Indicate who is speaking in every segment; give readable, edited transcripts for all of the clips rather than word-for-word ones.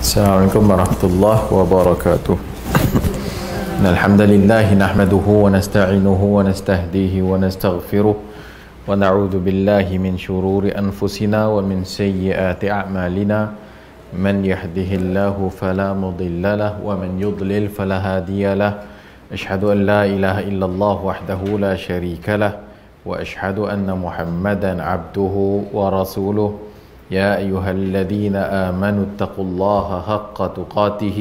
Speaker 1: Assalamualaikum warahmatullahi wabarakatuh. Alhamdulillah nahmaduhu wa nasta'inuhu wa nastahdihi wa nastaghfiruh wa na'udzu billahi min shururi anfusina wa min sayyiati a'malina. Man yahdihillahu fala mudilla lahu wa man yudlil fala hadiya lahu. Asyhadu an la ilaha illallah wahdahu la syarika lahu wa asyhadu anna Muhammadan 'abduhu wa rasuluh. يا أيها الذين آمنوا اتقوا الله حق تقاته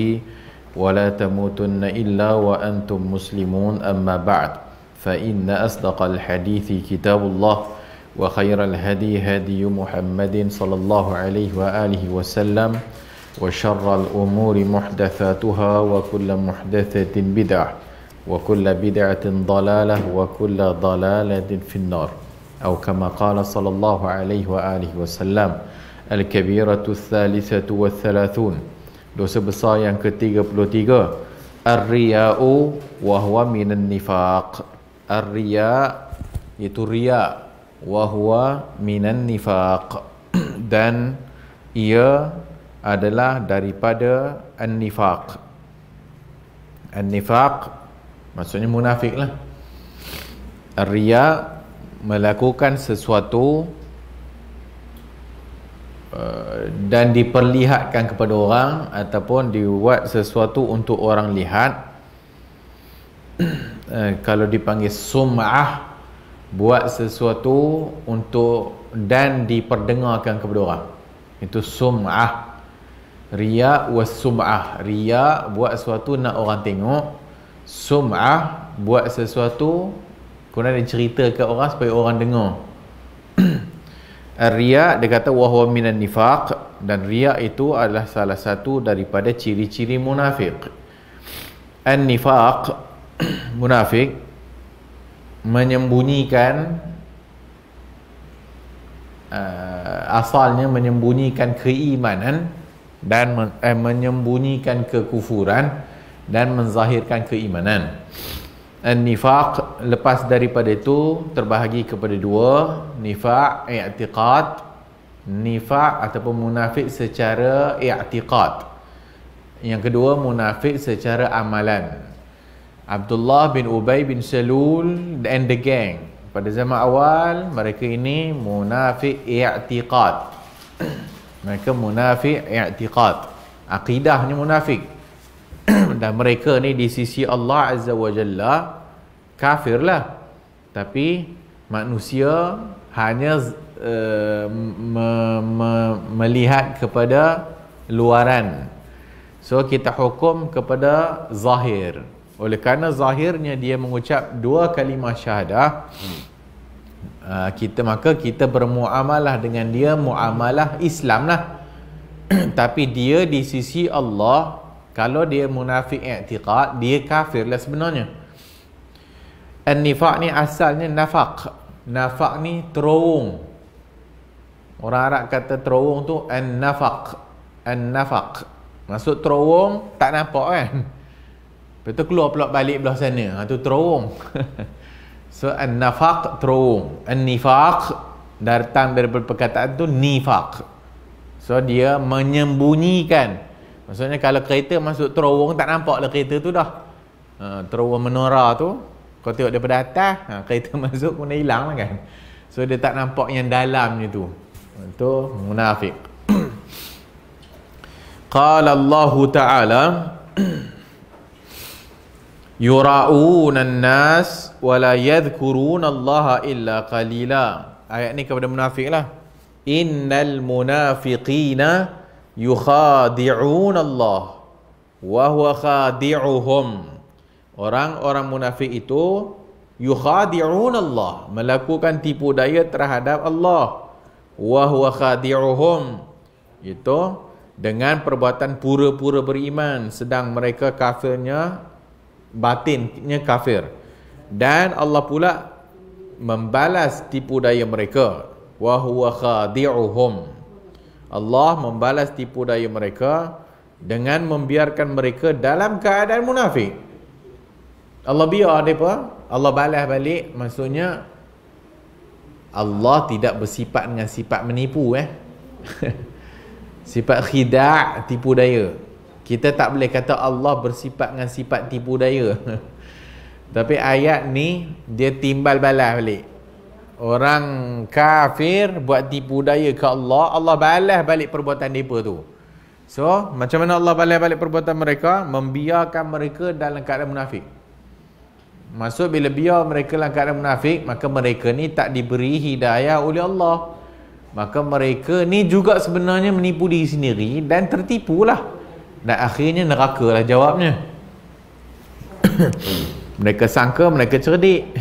Speaker 1: ولا تموتن إلا وأنتم مسلمون أما بعد فإن أصدق الحديث كتاب الله وخير الهدي هدي محمد صلى الله عليه وآله وسلم وشر الأمور محدثاتها وكل محدثة بدعة وكل بدعة ضلالة وكل ضلالة في النار أو كما قال صلى الله عليه وآله وسلم. Al-Kabiratu Thalithatu wa Thalathun, dosa besar yang ke-33. Ar-riya'u wa huwa minan nifaq. Ar-riya' itu riya', wa huwa minan nifaq, dan ia adalah daripada an-nifaq. An-nifaq maksudnya munafik lah. Ar-riya' melakukan sesuatu dan diperlihatkan kepada orang ataupun dibuat sesuatu untuk orang lihat. Kalau dipanggil sum'ah, buat sesuatu untuk dan diperdengarkan kepada orang, itu sum'ah. Riya was sum'ah. Riya buat sesuatu nak orang tengok, sum'ah buat sesuatu kemudian dicerita ke orang supaya orang dengar. Riya, dia kata wa huwa minan nifaq, dan riya itu adalah salah satu daripada ciri-ciri munafik. An-nifaq, munafik, menyembunyikan, asalnya menyembunyikan keimanan dan menyembunyikan kekufuran dan menzahirkan keimanan. An-nifaq lepas daripada itu terbahagi kepada dua, nifaq i'tiqad, nifaq ataupun munafik secara i'tiqad. Yang kedua munafik secara amalan. Abdullah bin Ubay bin Salul and the gang, pada zaman awal mereka ini munafik i'tiqad. Mereka munafik i'tiqad, akidahnya munafik. Dan mereka ni di sisi Allah Azza wa Jalla kafir lah, tapi manusia hanya melihat kepada luaran. So kita hukum kepada zahir. Oleh kerana zahirnya dia mengucap dua kalimah syahadah, maka kita bermuamalah dengan dia muamalah Islam lah. Tapi dia di sisi Allah, kalau dia munafik i'tiqad, dia kafir lah sebenarnya. An-nifaq ni asalnya nafaq. Nafaq ni terowong. Orang Arab kata terowong tu an-nafaq. An-nafaq maksud terowong, tak nampak kan, lepas tu keluar pula balik belah sana, tu terowong. So an-nafaq terowong. An-nifaq datang daripada perkataan tu nifaq. So dia menyembunyikan. Maksudnya kalau kereta masuk terowong, tak nampak lah kereta tu dah. Terowong menara tu, kau tengok daripada atas, kereta masuk pun dah hilang lah kan. So dia tak nampak yang dalamnya tu. Itu munafik. Qala Allah Ta'ala yura'una an-nas wa la yadhkuruna Allah illa qalila. Ayat ni kepada munafik lah. Innal munafiqina yukhadi'un Allah wa huwa khadi'uhum. Orang-orang munafik itu yukhadi'un Allah, melakukan tipu daya terhadap Allah. Wa huwa khadi'uhum, itu dengan perbuatan pura-pura beriman, sedang mereka kafirnya, batinnya kafir. Dan Allah pula membalas tipu daya mereka. Wa huwa khadi'uhum, Allah membalas tipu daya mereka dengan membiarkan mereka dalam keadaan munafik. Allah biar mereka, Allah balas balik. Maksudnya Allah tidak bersifat dengan sifat menipu. Sifat khida', tipu daya. Kita tak boleh kata Allah bersifat dengan sifat tipu daya. Tapi ayat ni dia timbal balas balik. Orang kafir buat tipu daya ke Allah, Allah balas balik perbuatan mereka tu. So, macam mana Allah balas balik perbuatan mereka? Membiarkan mereka dalam keadaan munafik. Maksud bila biar mereka dalam keadaan munafik, maka mereka ni tak diberi hidayah oleh Allah. Maka mereka ni juga sebenarnya menipu diri sendiri dan tertipulah. Dan akhirnya neraka lah jawabnya. Mereka sangka mereka cerdik.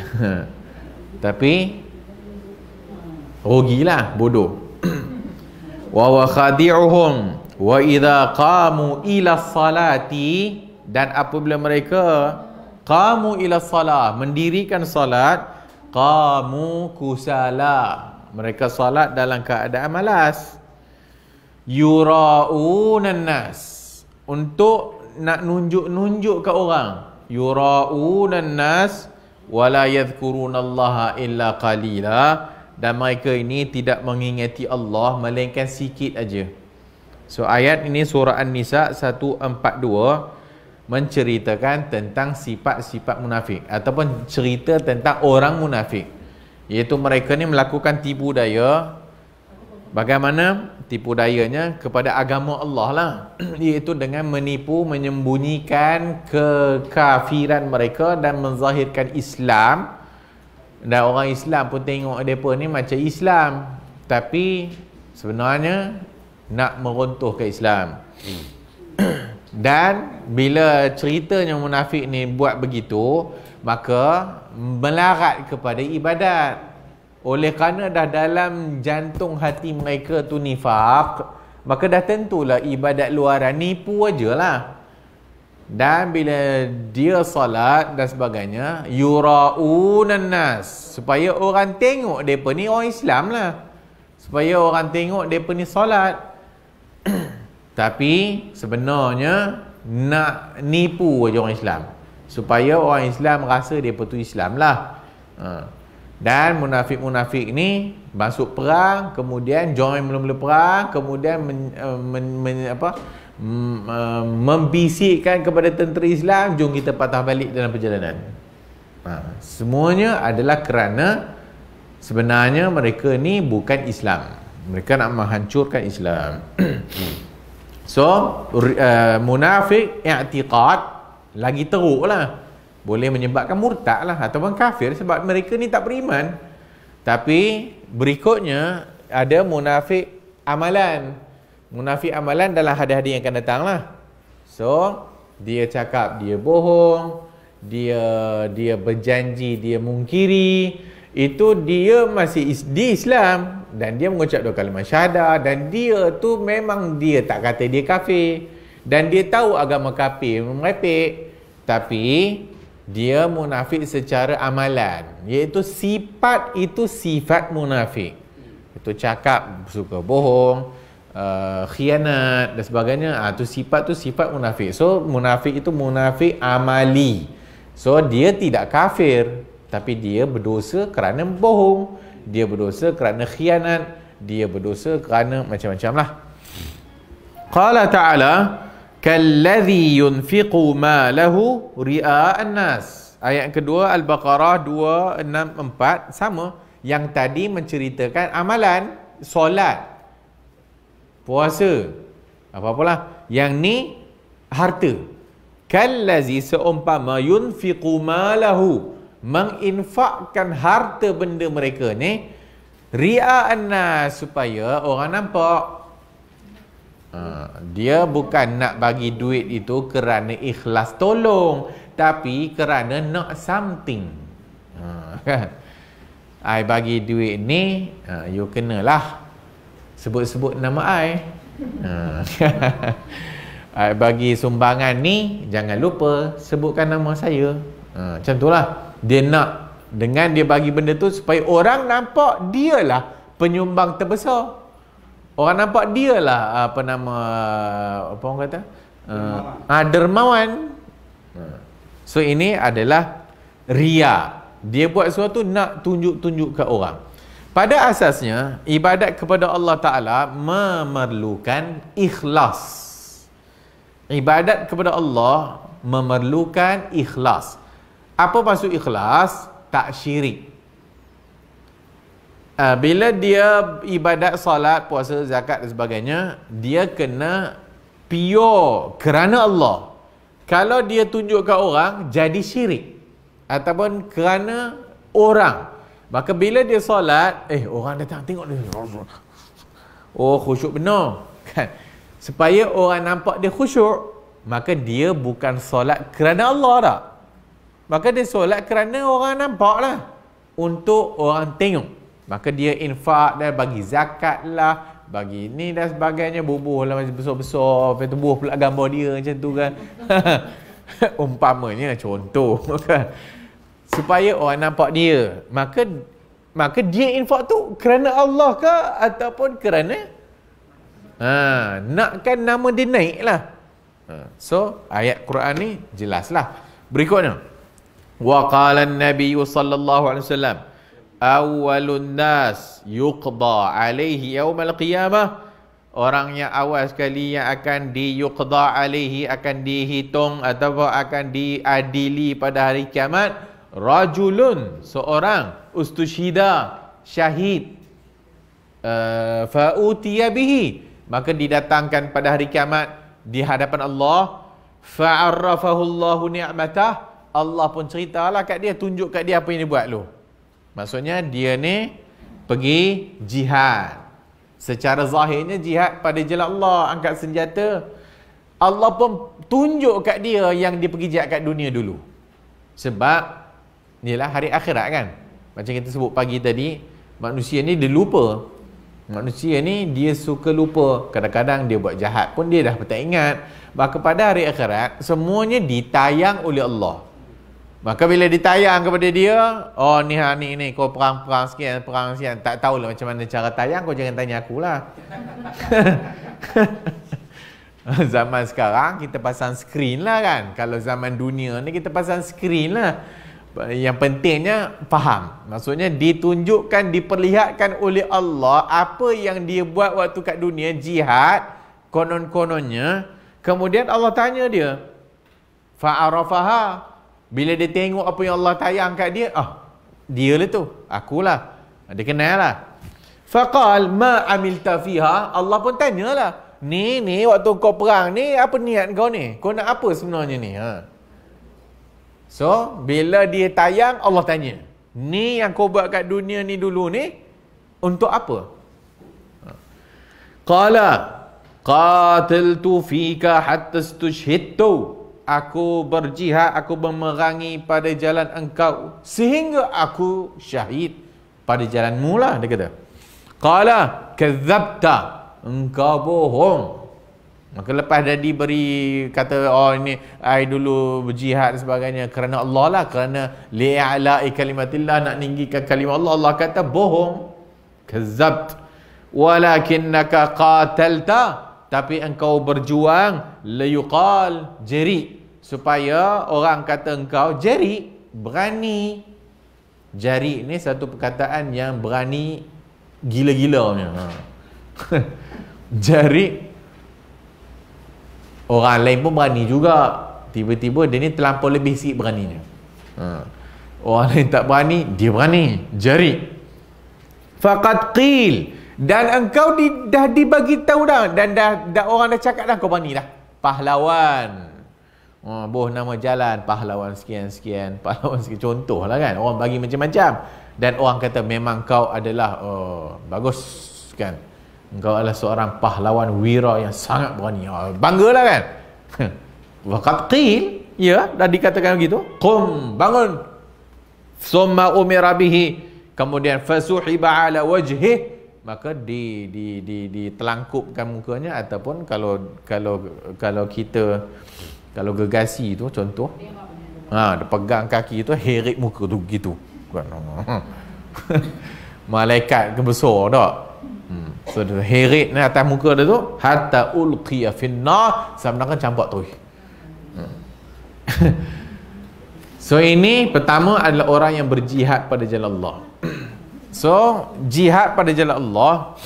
Speaker 1: Tapi rugilah, bodoh. Wa khadi'uhum wa idza qamu ila salati, dan apabila mereka qamu ila salah, mendirikan salat, qamu kusala, mereka salat dalam keadaan malas. Yura'unan nas, untuk nak nunjuk-nunjuk ke orang. Yura'unan nas wala yadhkurunallaha illa qalila, dan mereka ini tidak mengingati Allah melainkan sikit aja. So ayat ini surah An-Nisa 142 menceritakan tentang sifat-sifat munafik, ataupun cerita tentang orang munafik, iaitu mereka ni melakukan tipu daya. Bagaimana tipu dayanya? Kepada agama Allah lah. Iaitu dengan menipu, menyembunyikan kekafiran mereka dan menzahirkan Islam. Dan orang Islam pun tengok mereka ni macam Islam, tapi sebenarnya nak meruntuhkan Islam. Dan bila ceritanya munafik ni buat begitu, maka melarat kepada ibadat. Oleh kerana dah dalam jantung hati mereka tu nifaq, maka dah tentulah ibadat luaran nipu ajalah. Dan bila dia salat dan sebagainya, yura'unan nas, supaya orang tengok mereka ni orang Islam lah, supaya orang tengok mereka ni salat. Tapi sebenarnya nak nipu aja orang Islam, supaya orang Islam rasa mereka tu Islam lah. Dan munafik-munafik ni masuk perang, kemudian join mula-mula perang, kemudian membisikkan kepada tentera Islam, jom kita patah balik dalam perjalanan. Semuanya adalah kerana sebenarnya mereka ni bukan Islam, mereka nak menghancurkan Islam. So munafik i'tiqad lagi teruk lah, boleh menyebabkan murtad lah ataupun kafir, sebab mereka ni tak beriman. Tapi berikutnya ada munafik amalan. Munafik amalan dalam hadis-hadis yang akan datang lah. So dia cakap dia bohong, dia berjanji dia mungkiri, itu dia masih di Islam dan dia mengucap dua kalimah syahadah, dan dia tu memang dia tak kata dia kafir, dan dia tahu agama kafir merepek, tapi dia munafik secara amalan, iaitu sifat itu sifat munafik. Itu cakap suka bohong, khianat dan sebagainya. Itu sifat munafik. So munafik itu munafik amali. So dia tidak kafir, tapi dia berdosa kerana bohong, dia berdosa kerana khianat, dia berdosa kerana macam-macam lah. Qala ta'ala kalladhi yunfiqu malahu ria'an nas. Ayat kedua Al-Baqarah 264 sama. Yang tadi menceritakan amalan, solat, puasa, apa-apalah. Yang ni harta. Kallazi seumpama yunfiqu malahu, menginfakkan harta benda mereka ni, ria'an nas, supaya orang nampak. Dia bukan nak bagi duit itu kerana ikhlas tolong, tapi kerana nak something. Kan? I bagi duit ni, you kenalah sebut-sebut nama I. I bagi sumbangan ni, jangan lupa sebutkan nama saya. Macam itulah. Dia nak, dengan dia bagi benda tu supaya orang nampak dialah penyumbang terbesar. Orang nampak dia lah apa orang kata? Dermawan. So ini adalah riya. Dia buat sesuatu nak tunjuk-tunjuk ke orang. Pada asasnya ibadat kepada Allah Ta'ala memerlukan ikhlas. Ibadat kepada Allah memerlukan ikhlas. Apa maksud ikhlas? Tak syirik. Bila dia ibadat salat, puasa, zakat dan sebagainya, dia kena pure kerana Allah. Kalau dia tunjukkan orang, jadi syirik. Ataupun kerana orang. Maka bila dia solat, orang datang tengok dia. Oh, khusyuk benar. Kan? Supaya orang nampak dia khusyuk, maka dia bukan solat kerana Allah tak. Maka dia solat kerana orang nampak lah. Untuk orang tengok. Maka dia infak dan bagi zakat lah, bagi ni dan sebagainya, bubuh lah macam besar-besar, lepas tu bubuh pula gambar dia macam tu kan. Umpamanya, contoh kan. Supaya orang nampak dia. Maka dia infak tu kerana Allah ke ataupun kerana nakkan nama dia naik lah. So ayat Quran ni jelaslah. Berikutnya, wa qala an-nabiy sallallahu alaihi wasallam awwalun nas yuqda alaihi yaumal qiyamah. Orang yang awal sekali yang akan diyuqda alaihi, akan dihitung ataupun akan diadili pada hari kiamat, rajulun, seorang, ustushida, syahid, fa'utiya bihi, maka didatangkan pada hari kiamat di hadapan Allah, fa'arrafahu Allahu ni'matah, Allah pun ceritalah kat dia, tunjuk kat dia apa yang dia buat lu. Maksudnya dia ni pergi jihad. Secara zahirnya jihad pada jalan Allah, angkat senjata. Allah pun tunjuk kat dia yang dia pergi jihad kat dunia dulu. Sebab inilah hari akhirat kan. Macam kita sebut pagi tadi, manusia ni dia lupa. Manusia ni dia suka lupa. Kadang-kadang dia buat jahat pun dia dah tak ingat. Maka pada hari akhirat, semuanya ditayang oleh Allah. Maka bila ditayang kepada dia, oh ni kau perang sekian, perang sekian. Tak tahulah macam mana cara tayang, kau jangan tanya akulah. Zaman sekarang kita pasang skrin lah kan. Kalau zaman dunia ni kita pasang skrin lah. Yang pentingnya faham. Maksudnya ditunjukkan, diperlihatkan oleh Allah apa yang dia buat waktu kat dunia, jihad, konon-kononnya. Kemudian Allah tanya dia, fa'arafaha. Bila dia tengok apa yang Allah tayang kat dia, dia lah tu, akulah. Dia kenal lah. Faqal ma amilta fiha. Allah pun tanyalah, ni waktu kau perang ni, apa niat kau ni? Kau nak apa sebenarnya ni? So, bila dia tayang, Allah tanya, ni yang kau buat kat dunia ni dulu ni, untuk apa? Qala qatiltu fika hatta istushhidtu. Aku berjihad, aku memerangi pada jalan engkau sehingga aku syahid pada jalanmu lah, dia kata. Qala kadzabta, engkau bohong. Maka lepas dah diberi kata, oh ini I dulu berjihad dan sebagainya kerana Allah lah, kerana li'a'la'i kalimatillah, nak meninggikan kalimah Allah. Allah kata bohong. Kazzabt walakinnaka qatalta, tapi engkau berjuang, layuqal jari, supaya orang kata engkau jari, berani. Jari ni satu perkataan yang berani gila-gilanya. Jari orang lain pun berani juga, tiba-tiba dia ni terlampau lebih sikit beraninya. Orang lain tak berani, dia berani. Jari. Faqad qil, dan engkau dah dibagi tahu dah, dan dah orang dah cakap dah kau berani dah. Pahlawan. Boh nama jalan, pahlawan sekian-sekian, pahlawan sekian, contoh lah kan. Orang bagi macam-macam. Dan orang kata memang kau adalah bagus kan. Engkau adalah seorang pahlawan wira yang sangat berani. Banggalah kan. Waqad qil, ya, dah dikatakan begitu. Qum, bangun. Summa umira bihi, kemudian fasuhiba ala wajhih, maka ditelangkupkan mukanya, ataupun kalau kita kalau gergasi tu contoh, dia pegang kaki tu, heret muka tu gitu kan. Malaikat ke besar tak? So heret ni atas muka dia tu, hatta ulqiya finnar, sebenarnya campak tu. So ini pertama adalah orang yang berjihad pada jalan Allah. So jihad pada jalan Allah,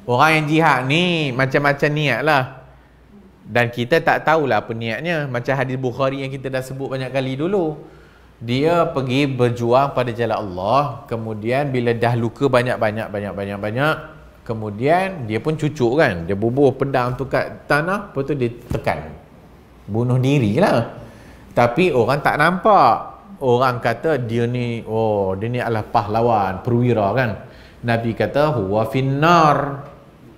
Speaker 1: orang yang jihad ni macam-macam niat lah, dan kita tak tahulah apa niatnya. Macam hadis Bukhari yang kita dah sebut banyak kali dulu, dia pergi berjuang pada jalan Allah, kemudian bila dah luka banyak, kemudian dia pun cucuk kan, dia bubuh pedang tu kat tanah, lepas tu dia tekan, bunuh diri lah. Tapi orang tak nampak, orang kata dia ni, oh dia ni adalah pahlawan, perwira kan. Nabi kata huwa finnar,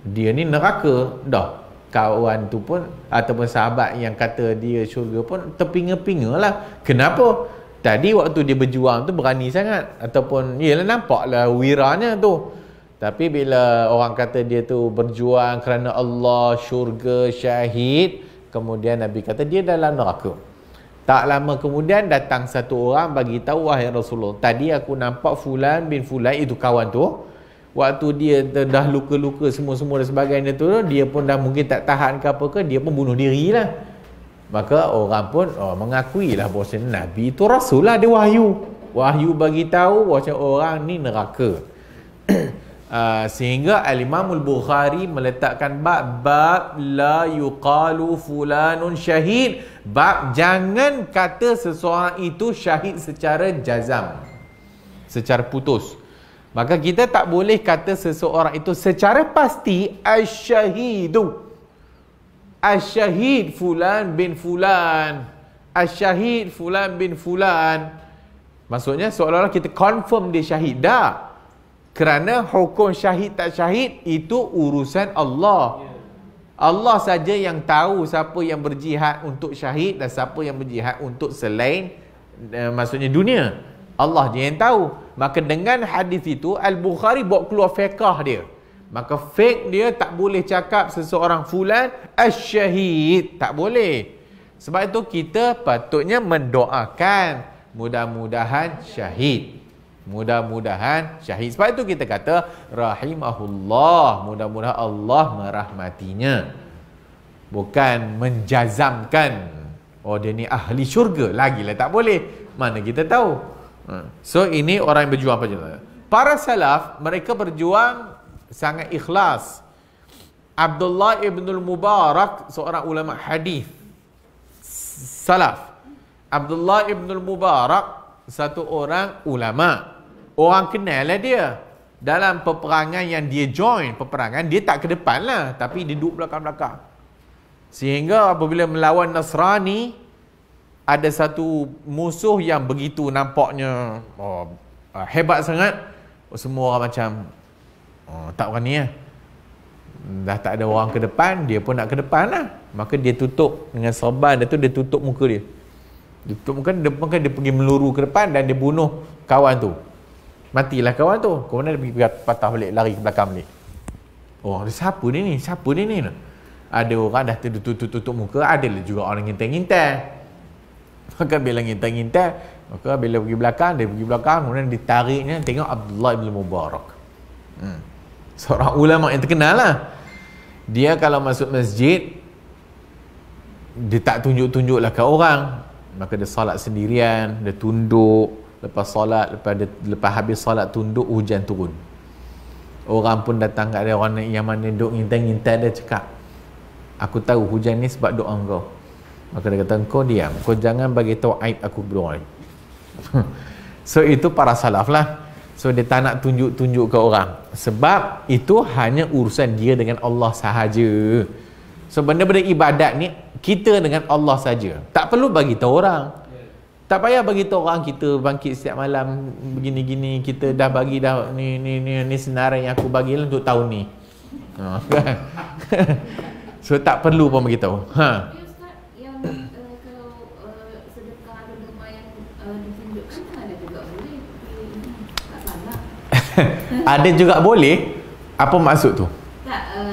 Speaker 1: dia ni neraka. Dah, kawan tu pun ataupun sahabat yang kata dia syurga pun terpinga-pinga lah. Kenapa? Tadi waktu dia berjuang tu berani sangat, ataupun yelah nampaklah wiranya tu. Tapi bila orang kata dia tu berjuang kerana Allah, syurga, syahid, kemudian Nabi kata dia dalam neraka. Tak lama kemudian datang satu orang bagi tahu, wahai Rasulullah, tadi aku nampak fulan bin fulan, itu kawan tu, waktu dia dah luka-luka semua-semua dan sebagainya tu, dia pun dah mungkin tak tahan ke apa ke, dia pun bunuh diri lah. Maka orang pun mengakui lah bahawa Nabi itu Rasul lah, dia wahyu bagi tahu bahawa orang ni neraka. Sehingga Al-Imam Al-Bukhari meletakkan bab la yuqalu fulanun syahid, bab jangan kata seseorang itu syahid secara jazam, secara putus. Maka kita tak boleh kata seseorang itu secara pasti asy-syahidu, asy-syahid fulan bin fulan, asy-syahid fulan bin fulan. Maksudnya seolah-olah kita confirm dia syahid. Dah, kerana hukum syahid tak syahid itu urusan Allah. Allah saja yang tahu siapa yang berjihad untuk syahid dan siapa yang berjihad untuk selain maksudnya dunia. Allah je yang tahu. Maka dengan hadis itu Al-Bukhari bawa keluar fiqh dia. Maka fiqh dia tak boleh cakap seseorang fulan asy-syahid, tak boleh. Sebab itu kita patutnya mendoakan mudah-mudahan syahid. Mudah-mudahan syahid. Sebab itu kita kata rahimahullah, mudah-mudahan Allah merahmatinya. Bukan menjazamkan oh dia ni ahli syurga, lagilah tak boleh. Mana kita tahu. So ini orang yang berjuang pada jalan. Para salaf mereka berjuang sangat ikhlas. Abdullah ibn al-Mubarak, seorang ulama hadis salaf. Abdullah ibn al-Mubarak satu orang ulama. Orang kenal lah dia. Dalam peperangan yang dia join, peperangan dia tak ke depan lah, tapi dia duduk belakang-belakang. Sehingga apabila melawan Nasrani, ada satu musuh yang begitu nampaknya hebat sangat. Semua orang macam tak berani lah. Dah tak ada orang ke depan, dia pun nak ke depan lah. Maka dia tutup dengan serban dia tu, dia tutup muka dia. Dia tutup muka dia, maka dia pergi meluru ke depan dan dia bunuh kawan tu. Matilah kawan tu. Kemudian dia pergi patah balik, lari ke belakang balik. Oh, siapa ni? Siapa ni? Ada orang dah tutup muka, ada juga orang ngintai-ngintai. Maka bila ngintai-ngintai, maka bila pergi belakang, dia pergi belakang, kemudian ditariknya, tengok Abdullah bin Mubarak. Seorang ulama yang terkenal lah. Dia kalau masuk masjid, dia tak tunjuk-tunjuklah ke orang. Maka dia salat sendirian, dia tunduk. Lepas solat, lepas habis solat tunduk, hujan turun. Orang pun datang kat dia, orang yang mana duduk ngintai-ngintai, dia cakap, aku tahu hujan ni sebab doa engkau. Maka dia kata, engkau diam, kau jangan bagi tahu aib aku berdoa. So itu para salaf lah. So dia tak nak tunjuk-tunjuk ke orang, sebab itu hanya urusan dia dengan Allah sahaja. So benda-benda ibadat ni kita dengan Allah saja, tak perlu bagi tahu orang. Tak payah bagi tahu orang kita bangkit setiap malam begini-gini, kita dah bagi dah ni senarai yang aku bagi untuk tahun ni. So tak perlu pun bagi tahu.
Speaker 2: Yang kalau sedekah derma yang ditunjukkan ada juga boleh, tak salah.
Speaker 1: Ada juga boleh. Apa maksud tu?
Speaker 2: Tak, ada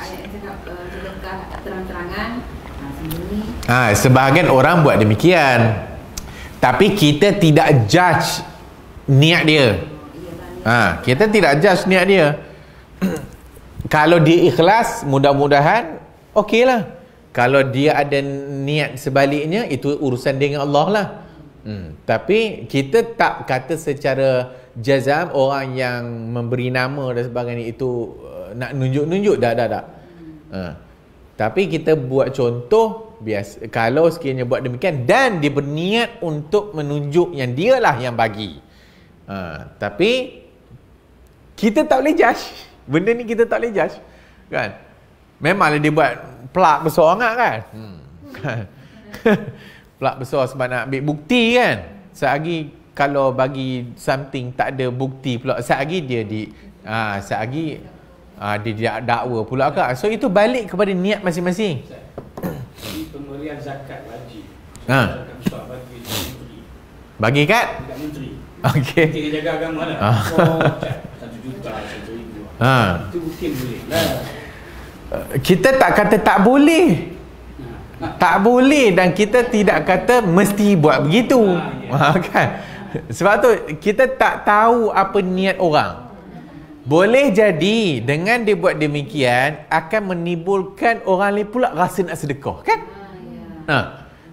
Speaker 2: ayat yang cakap sedekah terang-terangan, sembunyi.
Speaker 1: Sebahagian orang buat demikian. Tapi kita tidak judge niat dia. Kita tidak judge niat dia. Kalau dia ikhlas, mudah-mudahan okey lah. Kalau dia ada niat sebaliknya, itu urusan dia dengan Allah lah. Tapi kita tak kata secara jazam orang yang memberi nama dan sebagainya itu nak nunjuk-nunjuk dah. Tapi kita buat contoh biasa, kalau sekiranya buat demikian dan dia berniat untuk menunjuk yang dialah yang bagi. Tapi kita tak boleh judge. Benda ni kita tak boleh judge. Kan? Memanglah dia buat plak besar sangat kan? Plak besar sebab nak ambil bukti kan? Selagi kalau bagi something tak ada bukti pula, selagi dia selagi dia dakwa pula kan? So itu balik kepada niat masing-masing.
Speaker 3: Jadi pemberian zakat wajib.
Speaker 1: Zakat
Speaker 3: besar bagi menteri.
Speaker 1: Bagi kat?
Speaker 3: Dekat menteri.
Speaker 1: Okey.
Speaker 3: Kita jaga agama lah. 1 juta, 1,000. Itu mungkin boleh lah.
Speaker 1: Kita tak kata tak boleh. Tak boleh, dan kita tidak kata mesti buat begitu. Kan? Sebab tu kita tak tahu apa niat orang. Boleh jadi dengan dia buat demikian akan menimbulkan orang lain pula rasa nak sedekah, kan?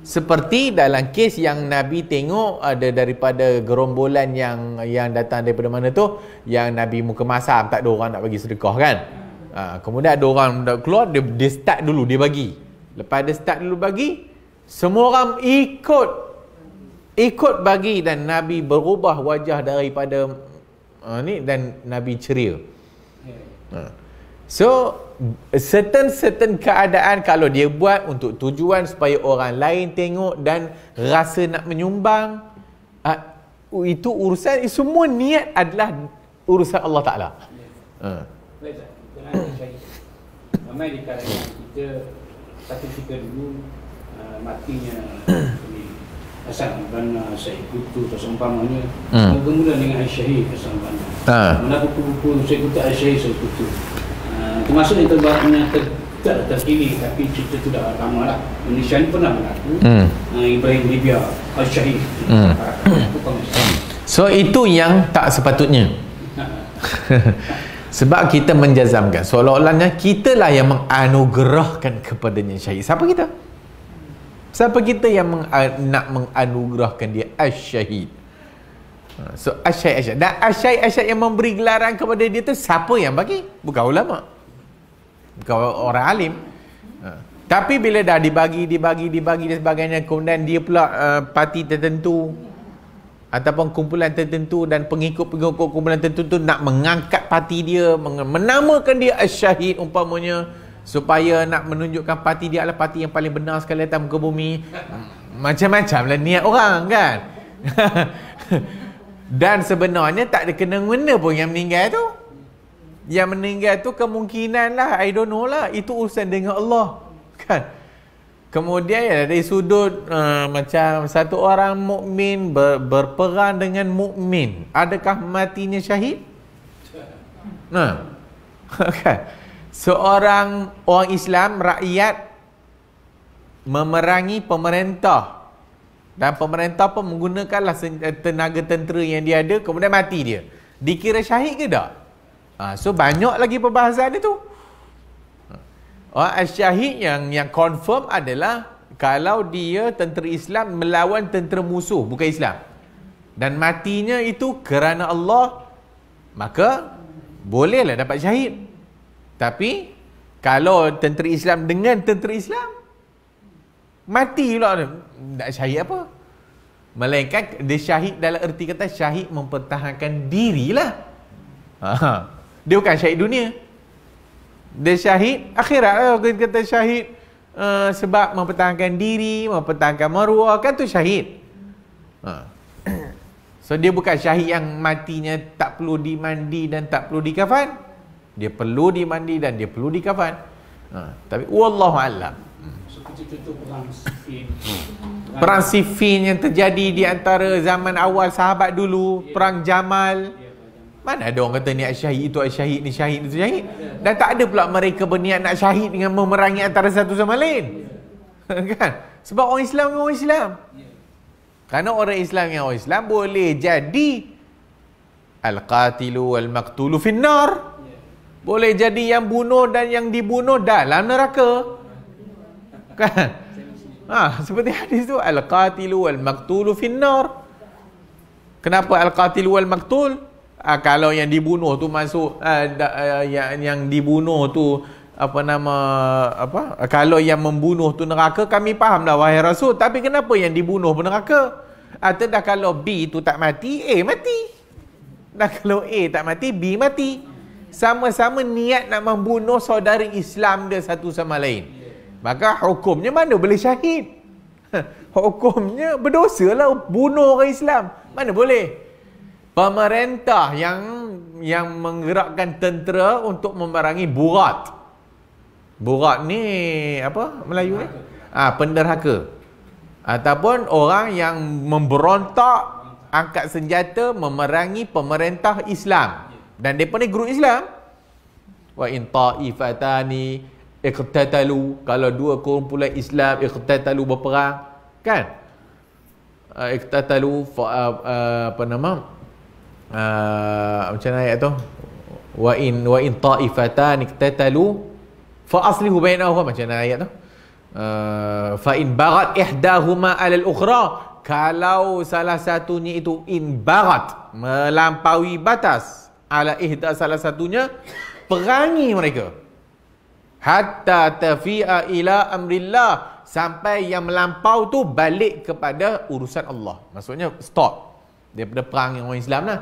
Speaker 1: Seperti dalam kes yang Nabi tengok ada daripada gerombolan yang datang daripada mana tu, yang Nabi muka masam, tak ada orang nak bagi sedekah kan. Kemudian ada orang keluar, dia start dulu, dia bagi. Lepas dia start dulu bagi, semua orang ikut bagi, dan Nabi berubah wajah daripada ni, dan Nabi ceria. So certain keadaan kalau dia buat untuk tujuan supaya orang lain tengok dan rasa nak menyumbang, itu urusan, semua niat adalah urusan Allah Ta'ala.
Speaker 3: Ramai di kalangan kita statistika dulu matinya Hasan Banna, Syed Qutb atau seumpamanya, bermula dengan Al-Syahid Hasan Banna. Mana buku-buku Syed Qutb, Al-Syahid Syed Qutb, termasuk yang terkini, tapi cerita tu dah lama lah. Indonesia ni pernah berlaku. Ibrahim Libya, Al-Syahid.
Speaker 1: So itu yang tak sepatutnya. Sebab kita menjazamkan seolah-olahnya kitalah yang menganugerahkan kepadanya syahid. Siapa kita? Siapa kita yang nak menganugerahkan dia Asy-Syahid? So Asy-Syahid, dan Asy-Syahid yang memberi gelaran kepada dia tu siapa yang bagi? Bukan ulama, bukan orang alim. Tapi bila dah dibagi dan sebagainya, kemudian dia pula parti tertentu ataupun kumpulan tertentu dan pengikut-pengikut kumpulan tertentu nak mengangkat parti dia, menamakan dia Asy-Syahid umpamanya, supaya nak menunjukkan parti dia adalah parti yang paling benar sekali atas muka bumi. Macam-macam lah niat orang kan. Dan sebenarnya tak ada kena-mengena pun yang meninggal tu. Yang meninggal tu kemungkinan lah, I don't know lah, itu urusan dengan Allah kan. Kemudian ya, dari sudut macam satu orang mukmin berperang dengan mukmin, adakah matinya syahid? Kan? Seorang orang Islam, rakyat memerangi pemerintah, dan pemerintah pun menggunakanlah tenaga tentera yang dia ada, kemudian mati dia, dikira syahid ke tak? So banyak lagi perbahasan itu. Syahid yang confirm adalah kalau dia tentera Islam melawan tentera musuh bukan Islam, dan matinya itu kerana Allah, maka bolehlah dapat syahid. Tapi kalau tentera Islam dengan tentera Islam mati pula, tak syahid apa? Melainkan dia syahid dalam erti kata syahid mempertahankan dirilah. Dia bukan syahid dunia, dia syahid akhirat lah. Kita kata syahid sebab mempertahankan diri, mempertahankan maruah, kan tu syahid. So dia bukan syahid yang matinya tak perlu dimandi dan tak perlu dikafan. Dia perlu dimandi dan dia perlu dikafan. Tapi wallahu a'lam.
Speaker 3: Seperti contoh perang Siffin.
Speaker 1: Perang Siffin yang terjadi di antara zaman awal sahabat dulu, perang Jamal. Mana ada orang kata ni syahid, itu syahid, ni syahid, itu syahid. Dan tak ada pula mereka berniat nak syahid dengan memerangi antara satu sama lain. Kan? Sebab orang Islam dengan orang Islam. Kerana orang Islam dengan orang Islam boleh jadi al-qatilu wal-maqtulu finnar. Boleh jadi yang bunuh dan yang dibunuh dalam neraka. Kan? Seperti hadis tu, al-qatilu wal-maqtulu finnar. Kenapa al-qatilu wal-maqtul? Kalau yang dibunuh tu masuk yang dibunuh tu kalau yang membunuh tu neraka, kami faham dah wahai Rasul, tapi kenapa yang dibunuh pun neraka? Atau dah kalau B tu tak mati, A mati. Dah kalau A tak mati, B mati. Sama-sama niat nak membunuh saudara Islam dia satu sama lain. Maka hukumnya mana boleh syahid? Hukumnya berdosa lah bunuh orang Islam. Mana boleh? Pemerintah yang menggerakkan tentera untuk memerangi burat. Burat ni apa Melayu ni? Penderhaka. Ataupun orang yang memberontak, angkat senjata memerangi pemerintah Islam. Dan depa ni grup Islam. Wa in ta'ifatani iqtatalu, kalau dua kumpulan Islam iqtatalu berperang, kan? Iqtatalu macam mana ayat tu? Wa in ta'ifatan iqtatalu fa aslihu bainahuma, macam mana ayat tu? Fa in baghat ihdahuma 'ala al-ukhra, kalau salah satunya itu in baghat, melampaui batas, ala ihda, salah satunya, perangi mereka hatta tafi'a ila amrillah, sampai yang melampau tu balik kepada urusan Allah. Maksudnya stop daripada perang orang Islam lah.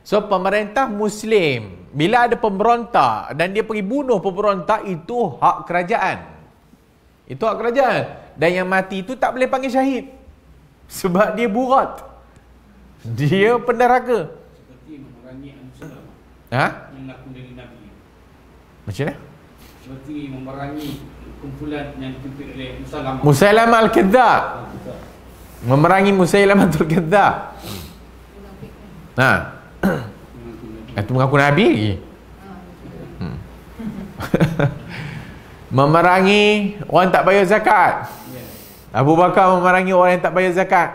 Speaker 1: So pemerintah Muslim bila ada pemberontak dan dia pergi bunuh pemberontak, itu hak kerajaan. Itu hak kerajaan. Dan yang mati itu tak boleh panggil syahid, sebab dia burat, dia penderhaka.
Speaker 3: Seperti memerangi Al-Musalam yang ngaku dari Nabi.
Speaker 1: Macam mana?
Speaker 3: Seperti memerangi kumpulan yang dipimpin oleh
Speaker 1: Musailamah Al-Kadzdzab. Memerangi Musailamah Al-Kadzdzab. Itu mengaku Nabi lagi. Memerangi orang tak bayar zakat. Abu Bakar memerangi orang yang tak bayar zakat.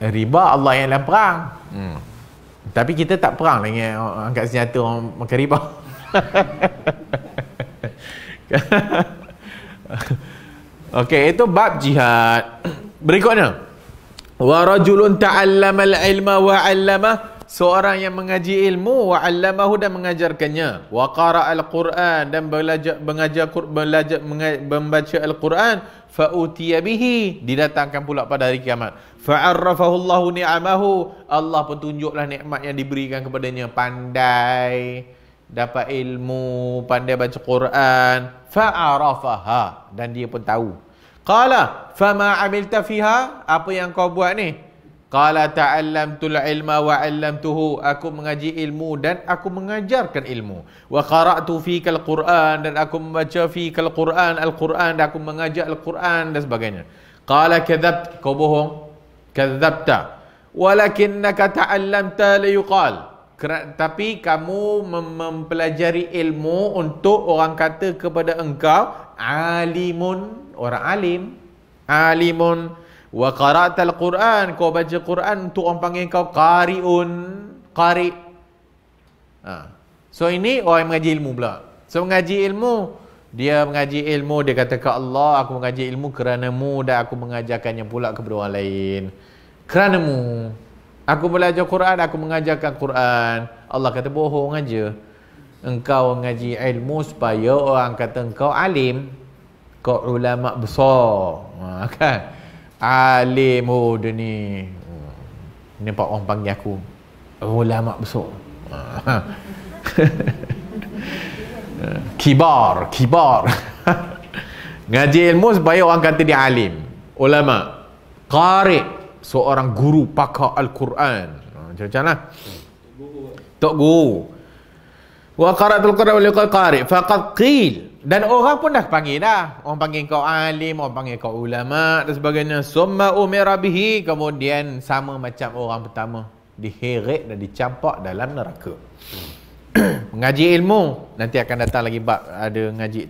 Speaker 1: Riba Allah yang dalam perang. Tapi kita tak perang lagi angkat senjata orang makan riba. Okey, itu bab jihad. Berikutnya, wa rajulun ta'allama al-ilma wa 'allamah, seorang yang mengaji ilmu, wa 'allamahu, dan mengajarkannya, wa qara al-Quran, dan membaca Al-Quran, fa utiya bihi, didatangkan pula pada hari kiamat, fa arrafahu Allahu ni'amahu, Allah pun tunjuklah nikmat yang diberikan kepadanya, pandai dapat ilmu, pandai baca Quran, fa arafaha, dan dia pun tahu. Qala fama amilta fiha, apa yang kau buat ni? Qala ta'allamtul ilma wa 'allamtuhu, aku mengaji ilmu dan aku mengajarkan ilmu. Wa qara'tu fikal Quran, dan aku membaca fikal Quran, Al-Quran, dan aku mengajar Al-Quran, dan sebagainya. Qala kadzabt, kau bohong. Kadzabta walakinnaka ta'allamta liyuqal, tapi kamu mempelajari ilmu untuk orang kata kepada engkau alimun, orang alim. Alimun. Wa qara'tal Quran, kau baca Quran untuk orang panggil kau qari'un, qari'. So ini orang yang mengaji ilmu pula. So mengaji ilmu, dia mengaji ilmu, dia kata ke Allah, aku mengaji ilmu kerana-Mu, dan aku mengajarkannya pula kepada orang lain kerana-Mu. Aku belajar Quran, aku mengajarkan Quran. Allah kata bohong aja. Engkau mengaji ilmu supaya orang kata engkau alim, kau ulama besar. Kan? Alim, oh dia ni. Nampak orang panggil aku ulama besar. Kibar. Ngaji ilmu supaya orang kata dia alim, ulama. Qari', seorang guru pakar Al-Quran. Macam-macam lah. Tok guru. Wa qara'atul Quran wa liqal qari' faqad qil, dan orang pun dah panggil dah. Orang panggil kau alim, orang panggil kau ulama, dan sebagainya. Summa umira bihi, kemudian sama macam orang pertama, diheret dan dicampak dalam neraka. Mengaji ilmu, nanti akan datang lagi bab ada ngaji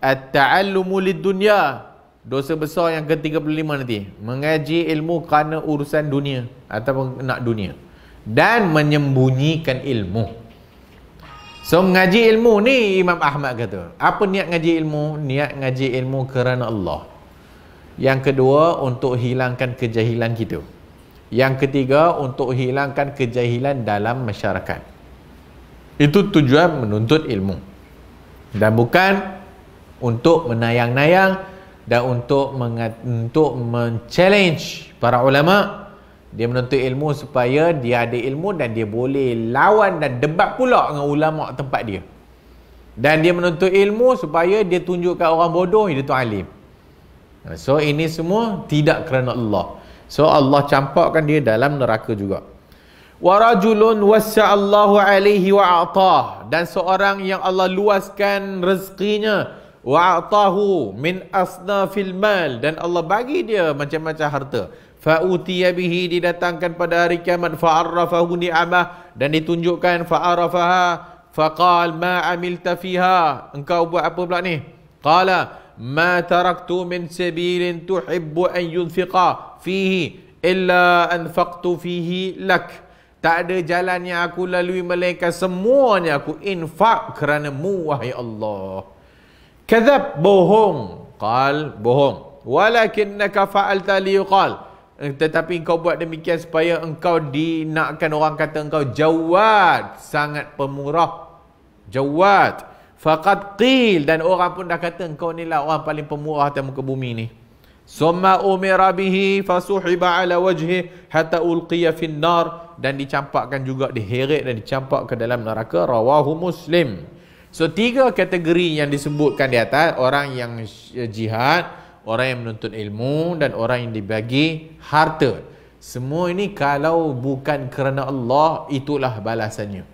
Speaker 1: at-ta'allumu lid-dunya, dosa besar yang ke-35 nanti. Mengaji ilmu kerana urusan dunia ataupun nak dunia, dan menyembunyikan ilmu. So mengaji ilmu ni, Imam Ahmad kata, apa niat ngaji ilmu? Niat ngaji ilmu kerana Allah. Yang kedua, untuk hilangkan kejahilan kita. Yang ketiga, untuk hilangkan kejahilan dalam masyarakat. Itu tujuan menuntut ilmu. Dan bukan untuk menayang-nayang dan untuk men-challenge para ulama. Dia menuntut ilmu supaya dia ada ilmu dan dia boleh lawan dan debat pula dengan ulama tempat dia. Dan dia menuntut ilmu supaya dia tunjukkan orang bodoh dia tu alim. So ini semua tidak kerana Allah. So Allah campakkan dia dalam neraka juga. Wa rajulun wassa'allahu alaihi wa a'tah, dan seorang yang Allah luaskan rezekinya, wa a'tahu min asnafil mal, dan Allah bagi dia macam-macam harta. Fa utiya bihi, didatangkan pada hari kiamat, fa arrafahu ni'amah, dan ditunjukkan fa arafaha, faqal ma amilta fiha, engkau buat apa pula ni? Qala ma taraktu min sabilin tuhibbu an yunfiqa fihi illa anfaqtu fihi lak. Tak ada jalan yang aku lalui melainkan semuanya aku infak kerana-Mu, wahai Allah. Kadzab, bohong. Qal, bohong. Walakinnaka fa'alta liyuqal, tetapi engkau buat demikian supaya engkau dinakkan orang kata engkau jawad, sangat pemurah. Jawad. Faqad qil, dan orang pun dah kata engkau ni lah orang paling pemurah atas muka bumi ni. Summa umira bihi fasuhiba ala wajhi hatta ulqiya fin nar, dan dicampakkan juga, diheret dan dicampak ke dalam neraka. Rawahu Muslim. So 3 kategori yang disebutkan di atas: orang yang jihad, orang yang menuntut ilmu, dan orang yang dibagi harta. Semua ini kalau bukan kerana Allah, itulah balasannya.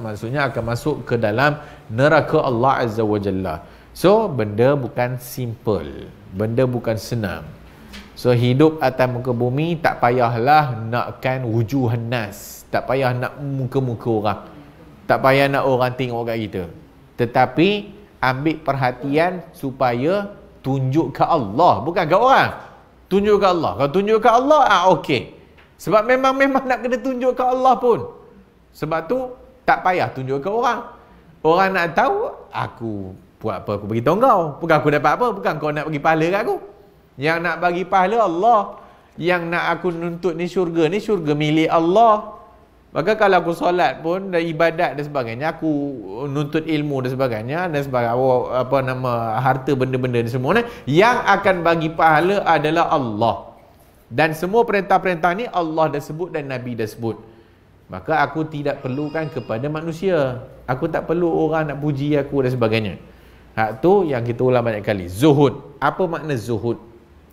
Speaker 1: Maksudnya akan masuk ke dalam neraka Allah Azza wa Jalla. So benda bukan simple, benda bukan senang. So hidup atas muka bumi tak payahlah nakkan wujuhan nas, tak payah nak muka-muka orang, tak payah nak orang tengok kat kita, tetapi ambil perhatian supaya tunjuk ke Allah, bukan ke orang. Tunjuk ke Allah. Kalau tunjuk ke Allah, okey. Sebab memang nak kena tunjuk ke Allah pun. Sebab tu tak payah tunjuk ke orang. Orang nak tahu, aku buat apa, aku beritahu kau. Bukan aku dapat apa, bukan kau nak bagi pahala kat aku. Yang nak bagi pahala Allah. Yang nak aku nuntut ni syurga milik Allah. Maka kalau aku solat pun dan ibadat dan sebagainya, aku nuntut ilmu dan sebagainya, harta benda-benda ni semua, yang akan bagi pahala adalah Allah. Dan semua perintah-perintah ni Allah dah sebut dan Nabi dah sebut. Maka aku tidak perlukan kepada manusia. Aku tak perlu orang nak puji aku dan sebagainya. Hak tu yang kita ulang banyak kali. Zuhud. Apa makna zuhud?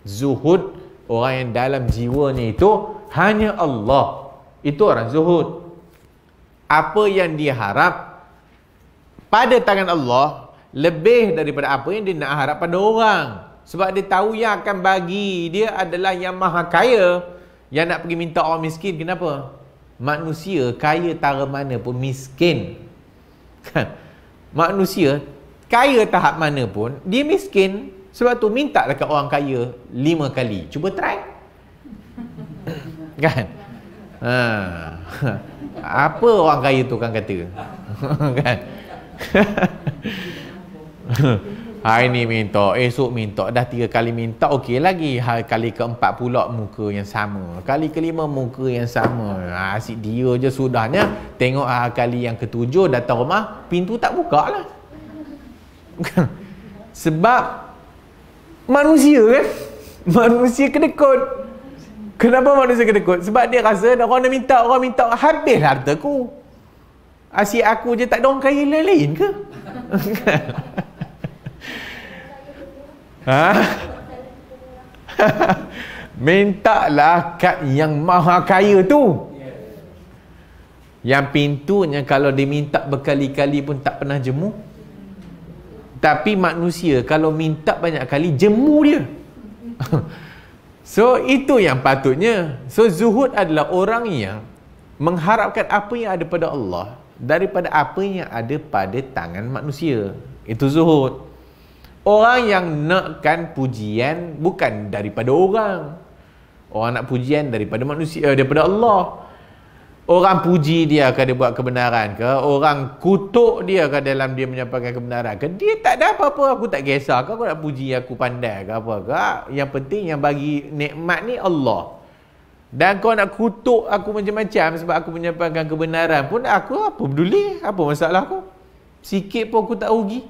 Speaker 1: Zuhud, orang yang dalam jiwanya itu hanya Allah. Itu orang zuhud. Apa yang dia harap pada tangan Allah lebih daripada apa yang dia nak harap pada orang. Sebab dia tahu yang akan bagi dia adalah yang maha kaya. Yang nak pergi minta orang miskin, kenapa? Manusia kaya tara mana pun miskin. Manusia kaya tahap mana pun dia miskin. Sebab tu minta dekat orang kaya 5 kali. Cuba try. Kan? Apa orang kaya tu kan kata? Kan? Hari ni minta, esok minta, dah 3 kali minta, okey lagi. Kali keempat pula muka yang sama, kali kelima muka yang sama. Asyik dia je sudahnya. Tengok kali yang ketujuh datang rumah, pintu tak buka lah. Sebab manusia kan, manusia kedekut. Kenapa manusia kedekut? Sebab dia rasa orang minta, habis hartaku. Asyik aku je, tak ada orang kaya lain-lain ke? Mintalah kat yang maha kaya tu. Yang pintunya kalau diminta berkali-kali pun tak pernah jemu. Tapi manusia kalau minta banyak kali, jemu dia. So itu yang patutnya. So zuhud adalah orang yang mengharapkan apa yang ada pada Allah daripada apa yang ada pada tangan manusia. Itu zuhud. Orang yang nakkan pujian bukan daripada orang. Orang nak pujian daripada manusia, daripada Allah. Orang puji dia ke dia buat kebenaran ke, orang kutuk dia ke dalam dia menyampaikan kebenaran ke, dia tak ada apa-apa. Aku tak kisah ke aku nak puji aku pandai ke apa ke. Yang penting yang bagi nikmat ni Allah. Dan kau nak kutuk aku macam-macam sebab aku menyampaikan kebenaran pun, aku apa peduli? Apa masalah aku? Sikit pun aku tak rugi.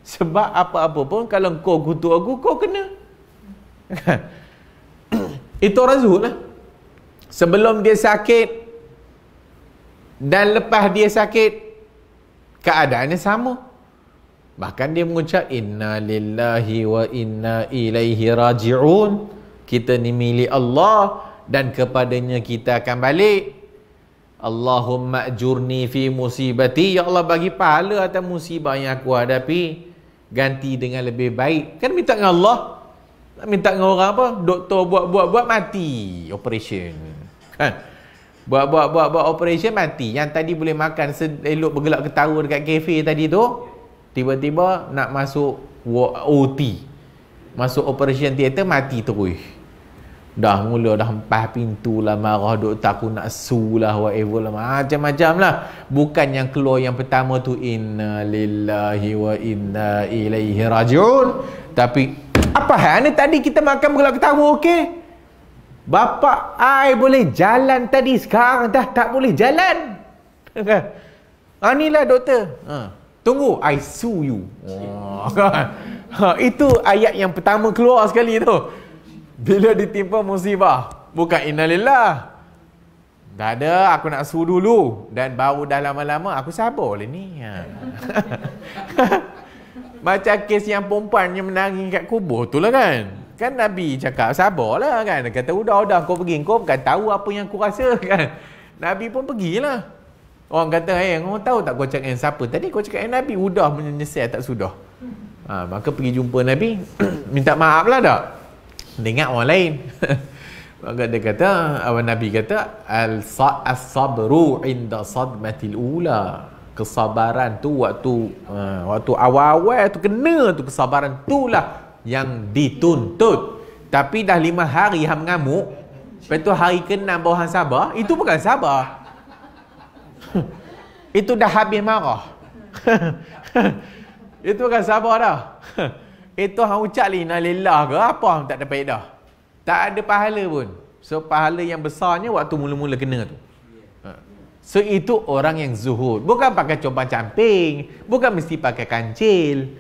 Speaker 1: Sebab apa-apa pun kalau kau kutuk aku, kau kena. Itu orang zuhud lah. Sebelum dia sakit dan lepas dia sakit, keadaannya sama. Bahkan dia mengucap inna lillahi wa inna ilaihi raji'un. Kita ni milik Allah dan kepadanya kita akan balik. Allahumma ajurni fi musibati. Ya Allah, bagi pahala atas musibah yang aku hadapi, ganti dengan lebih baik. Kan minta dengan Allah. Minta dengan orang apa? Doktor buat mati operation. Kan? Buat operation mati. Yang tadi boleh makan elok bergelak ketawa dekat kafe tadi tu, tiba-tiba nak masuk OT, masuk operation theater, mati terus. Dah mula dah empah pintu lah, marah doktor, aku nak sue lah, whatever lah, macam-macam lah. Bukan yang keluar yang pertama tu inna lillahi wa inna ilaihi raji'un, tapi apa hal ni tadi kita makan bergelak ketawa, okey? Bapa I boleh jalan tadi, sekarang dah tak boleh jalan. Inilah doktor. Tunggu, I sue you. Itu ayat yang pertama keluar sekali tu. Bila ditimpa musibah, bukan innalillah. Dah ada, aku nak sue dulu. Dan baru dah lama-lama, aku sabar lah ni. Macam kes yang perempuan yang menangis kat kubur tu lah kan. Kan Nabi cakap sabarlah kan. Dia kata udah kau pergi, kau bukan tahu apa yang aku rasa kan. Nabi pun pergilah. Orang kata kau tahu tak kau cakap dengan siapa tadi? Kau cakap dengan Nabi, udah menyesal tak sudah. Maka pergi jumpa Nabi, minta maaf lah tak. Dia ingat orang lain. Maka dia kata, Nabi kata as-sabru inda sadmatil ula. Kesabaran tu waktu awal-awal tu kena tu, kesabaran tu lah yang dituntut. Tapi dah 5 hari hang mengamuk, lepas tu hari ke-6 baru hang sabar, itu bukan sabar. Itu dah habis marah. Itu bukan sabar dah. Itu hang ucap inna lillah ke apa, hang tak dapat dah. Tak ada pahala pun. So pahala yang besarnya waktu mula-mula kena tu. So itu orang yang zuhud. Bukan pakai coban camping, bukan mesti pakai kancil.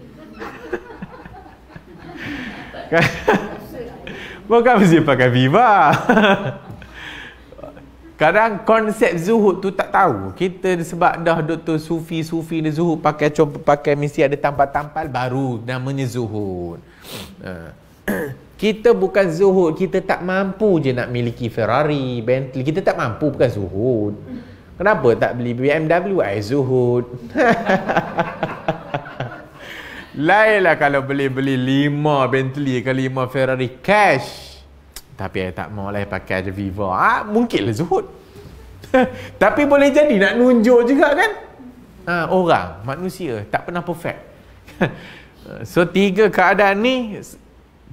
Speaker 1: Bukan mesti pakai Viva. Kadang konsep zuhud tu tak tahu. Kita sebab dah doktor sufi ni zuhud pakai mesti ada tampal-tampal, baru namanya zuhud. Kita bukan zuhud, kita tak mampu je nak miliki Ferrari, Bentley. Kita tak mampu, bukan zuhud. Kenapa tak beli BMW? Zuhud. Lainlah kalau beli 5 Bentley ke 5 Ferrari cash. Tapi tak mau lah pakai je Viva. Mungkinlah zuhud. Tapi boleh jadi nak nunjuk juga kan. Orang, manusia tak pernah perfect. So 3 keadaan ni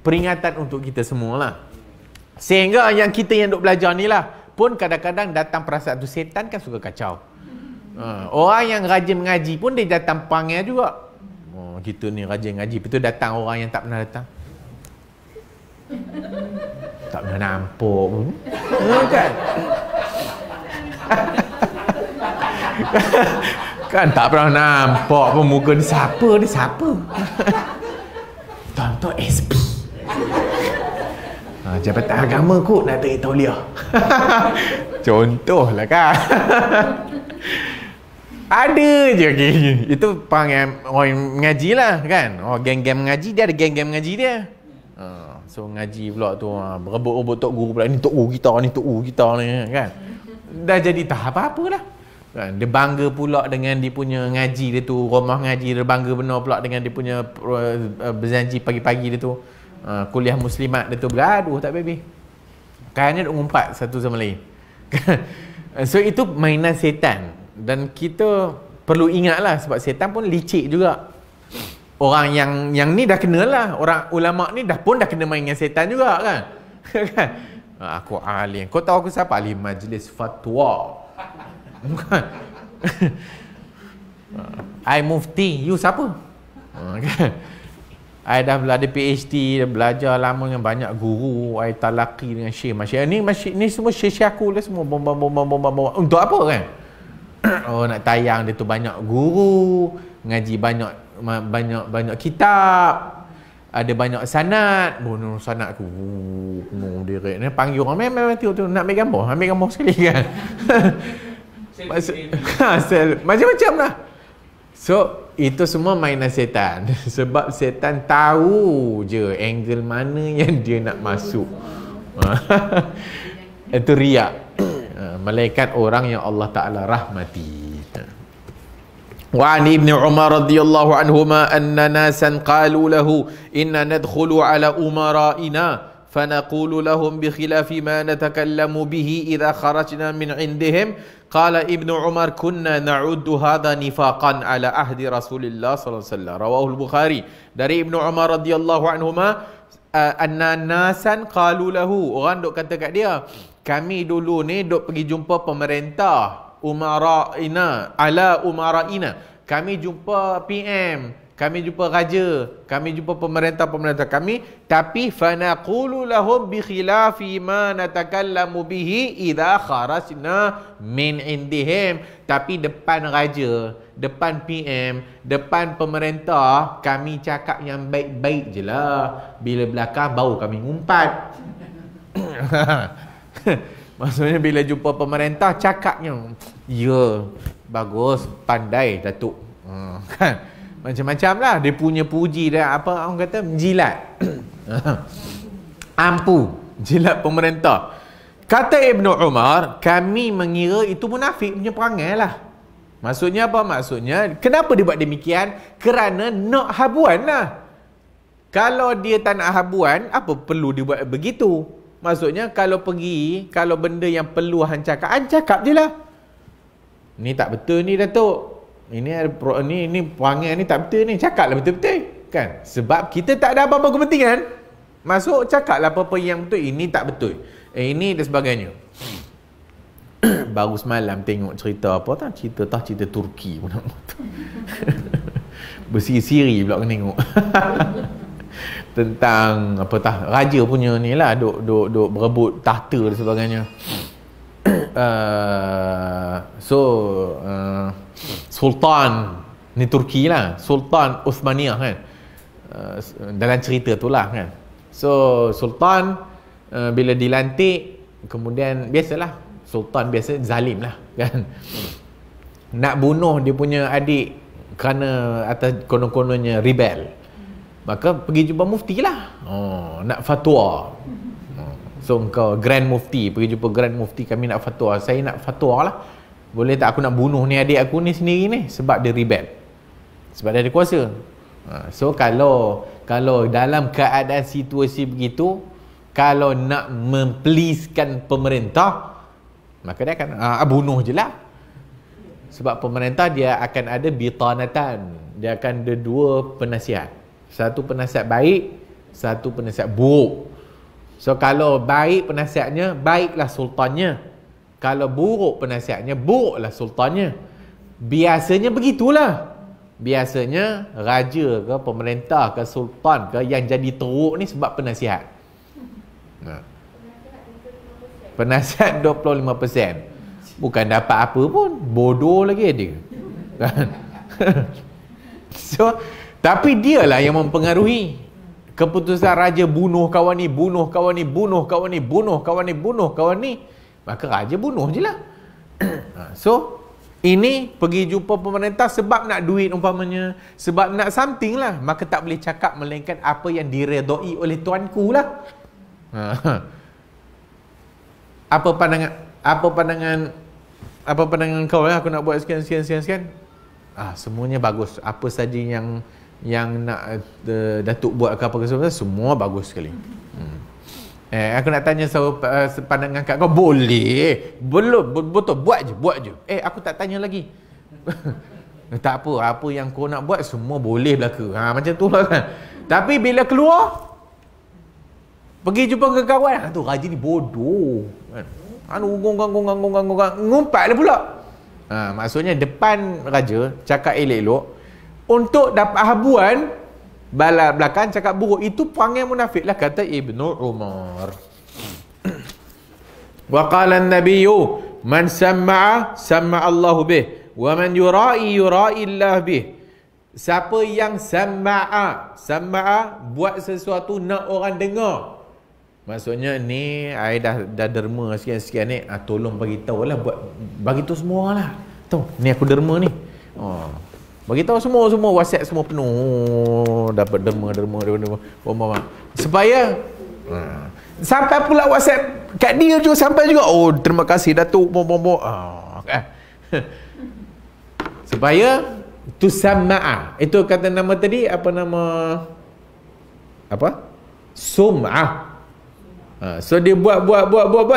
Speaker 1: peringatan untuk kita semualah. Sehingga yang kita yang duk belajar ni lah pun kadang-kadang datang perasaan tu, setan kan suka kacau. Orang yang rajin mengaji pun dia datang panggil juga. Kita ni rajin ngaji, lepas tu datang orang yang tak pernah datang. Tak pernah nampak pun. Kan? Kan tak pernah nampak pun muka ni siapa. Tuan-tuan SP. Jabatan agama kot nak tarik tauliah. Contohlah kan. Ada je geng. Itu panggil orang mengaji lah kan. Geng-geng mengaji, dia ada geng-geng mengaji dia. So ngaji pula tu berebut-rebut tok guru pula, ni tok guru kita ni kan. Dah jadi tak apa-apa lah kan. Dia bangga pula dengan dia punya ngaji dia tu, rumah ngaji dia bangga benar pula dengan dia punya berjanji pagi-pagi dia tu. Kuliah muslimat dia tu bergaduh tak baby. Kayaknya duk ngumpat satu sama lain. So itu mainan setan. Dan kita perlu ingatlah sebab setan pun licik juga. Orang yang ni dah kena lah. Orang ulama ni dah kena main dengan setan juga kan. Aku alim. Kau tahu aku siapa? Ahli majlis fatwa. I mufti. You siapa? I dah ada PhD, dah belajar lama dengan banyak guru, I talaki dengan syekh masyayikh. Ni semua syekh aku lah semua bom. Untuk apa kan? Oh, nak tayang dia tu banyak guru, ngaji banyak kitab, ada banyak sanad. Bono sanad aku penuh direct ni, panggil orang memang tu nak ambil gambar sekali kan. Macam-macam lah. So itu semua mainan setan. Sebab setan tahu je angle mana yang dia nak masuk. Itu riak. Malaikat orang yang Allah Ta'ala rahmati. Wa an ibn Umar radhiyallahu anhuma anna nasan qalu lahu inna nadkhulu ala umara'ina فنقول لهم بخلاف ما نتكلم به إذا خرجنا من عندهم. قال ابن عمر كنا نعد هذا نفاقا على عهد رسول الله صلى الله عليه وسلم. رواه البخاري. Dari Ibnu Umar radhiyallahu anhuma, anna nasan qalu lahu, orang duk kata kat dia, kami dulu ni duk pergi jumpa pemerintah, umara'ina, ala umara'ina, kami jumpa PM, kami jumpa raja, kami jumpa pemerintah kami, tapi fanaqulu lahum bi khilafi ma natakallamu bihi idza kharajna min indihim. Tapi depan raja, depan PM, depan pemerintah, kami cakap yang baik-baik je lah. Bila belakang baru kami ngumpat. Maksudnya bila jumpa pemerintah cakap yang ya, bagus, pandai Datuk. Kan? Macam-macam lah. Dia punya puji dan apa orang kata, menjilat. Ampu. Jilat pemerintah. Kata Ibnu Umar, kami mengira itu munafik punya perangai lah. Maksudnya apa? Maksudnya, kenapa dia buat demikian? Kerana nak habuan lah. Kalau dia tak nak habuan, apa perlu dia buat begitu? Maksudnya, kalau pergi, kalau benda yang perlu hang cakap je lah. Ni tak betul ni Datuk. Ini perangai ni tak betul ni. Cakaplah betul-betul kan. Sebab kita tak ada apa-apa kepentingan. Masuk cakaplah apa-apa yang betul. Ini tak betul, ini dan sebagainya. Baru semalam tengok cerita apa tak? Cerita Turki pun. Bersiri-siri pula kena tengok. Tentang apa tah, raja punya ni lah, duk berebut tahta dan sebagainya. Sultan ni Turki lah, Sultan Uthmaniyah kan, dalam cerita tu lah kan. So Sultan bila dilantik, kemudian biasalah Sultan biasa zalim lah kan, nak bunuh dia punya adik kerana atas konon-kononnya rebel. Maka pergi jumpa mufti lah, nak fatwa. So engkau Grand Mufti, pergi jumpa Grand Mufti, kami nak fatwa. Saya nak fatwa lah, boleh tak aku nak bunuh ni adik aku ni sendiri ni, sebab dia rebel, sebab dia ada kuasa. So kalau dalam keadaan situasi begitu, kalau nak mempleasekan pemerintah, maka dia akan bunuh je lah. Sebab pemerintah dia akan ada bitanatan, dia akan ada dua penasihat, satu penasihat baik, satu penasihat buruk. So kalau baik penasihatnya, baiklah sultannya. Kalau buruk penasihatnya, buruklah sultannya. Biasanya begitulah. Biasanya raja ke pemerintah ke sultan ke yang jadi teruk ni sebab penasihat. Penasihat 25%. Bukan dapat apa pun, bodoh lagi dia. Kan? So, tapi dialah yang mempengaruhi. Keputusan raja bunuh kawan ni, bunuh kawan ni, bunuh kawan ni, bunuh kawan ni, bunuh kawan ni, maka raja bunuh je lah. So ini pergi jumpa pemerintah sebab nak duit umpamanya, sebab nak something lah, maka tak boleh cakap melainkan apa yang diredai oleh tuanku lah. Apa pandangan kau lah, aku nak buat sekian. Semuanya bagus. Apa saja yang nak Datuk buat ke apa ke semua bagus sekali. Aku nak tanya pandangan kat kau, boleh? Belum, betul, buat je. Aku tak tanya lagi. Tak apa yang kau nak buat semua boleh belaka. Macam tu lah kan. Tapi bila keluar, pergi jumpa ke kawan, tu raja ni bodoh kan. Ngumpat dia pula. Maksudnya depan raja cakap elok-elok, untuk dapat habuan belakang cakap buruk. Itu perangai munafik lah, kata Ibnu Umar. Wa qala an-nabiyyu man sam'a sam'a Allahu bih wa man yura'i yura'i Allah bih. Siapa yang sam'a buat sesuatu nak orang dengar. Maksudnya ni I dah derma sekian-sekian ni, tolong bagi tahu lah, bagi tahu semua orang lah. Tahu ni aku derma ni. Bagi tahu semua WhatsApp semua penuh, dapat derma. Supaya sampai pula WhatsApp kat dia juga, sampai juga, oh terima kasih Datuk, supaya tu sam'a. Itu kata nama tadi, apa nama, apa, sum'ah. So dia buat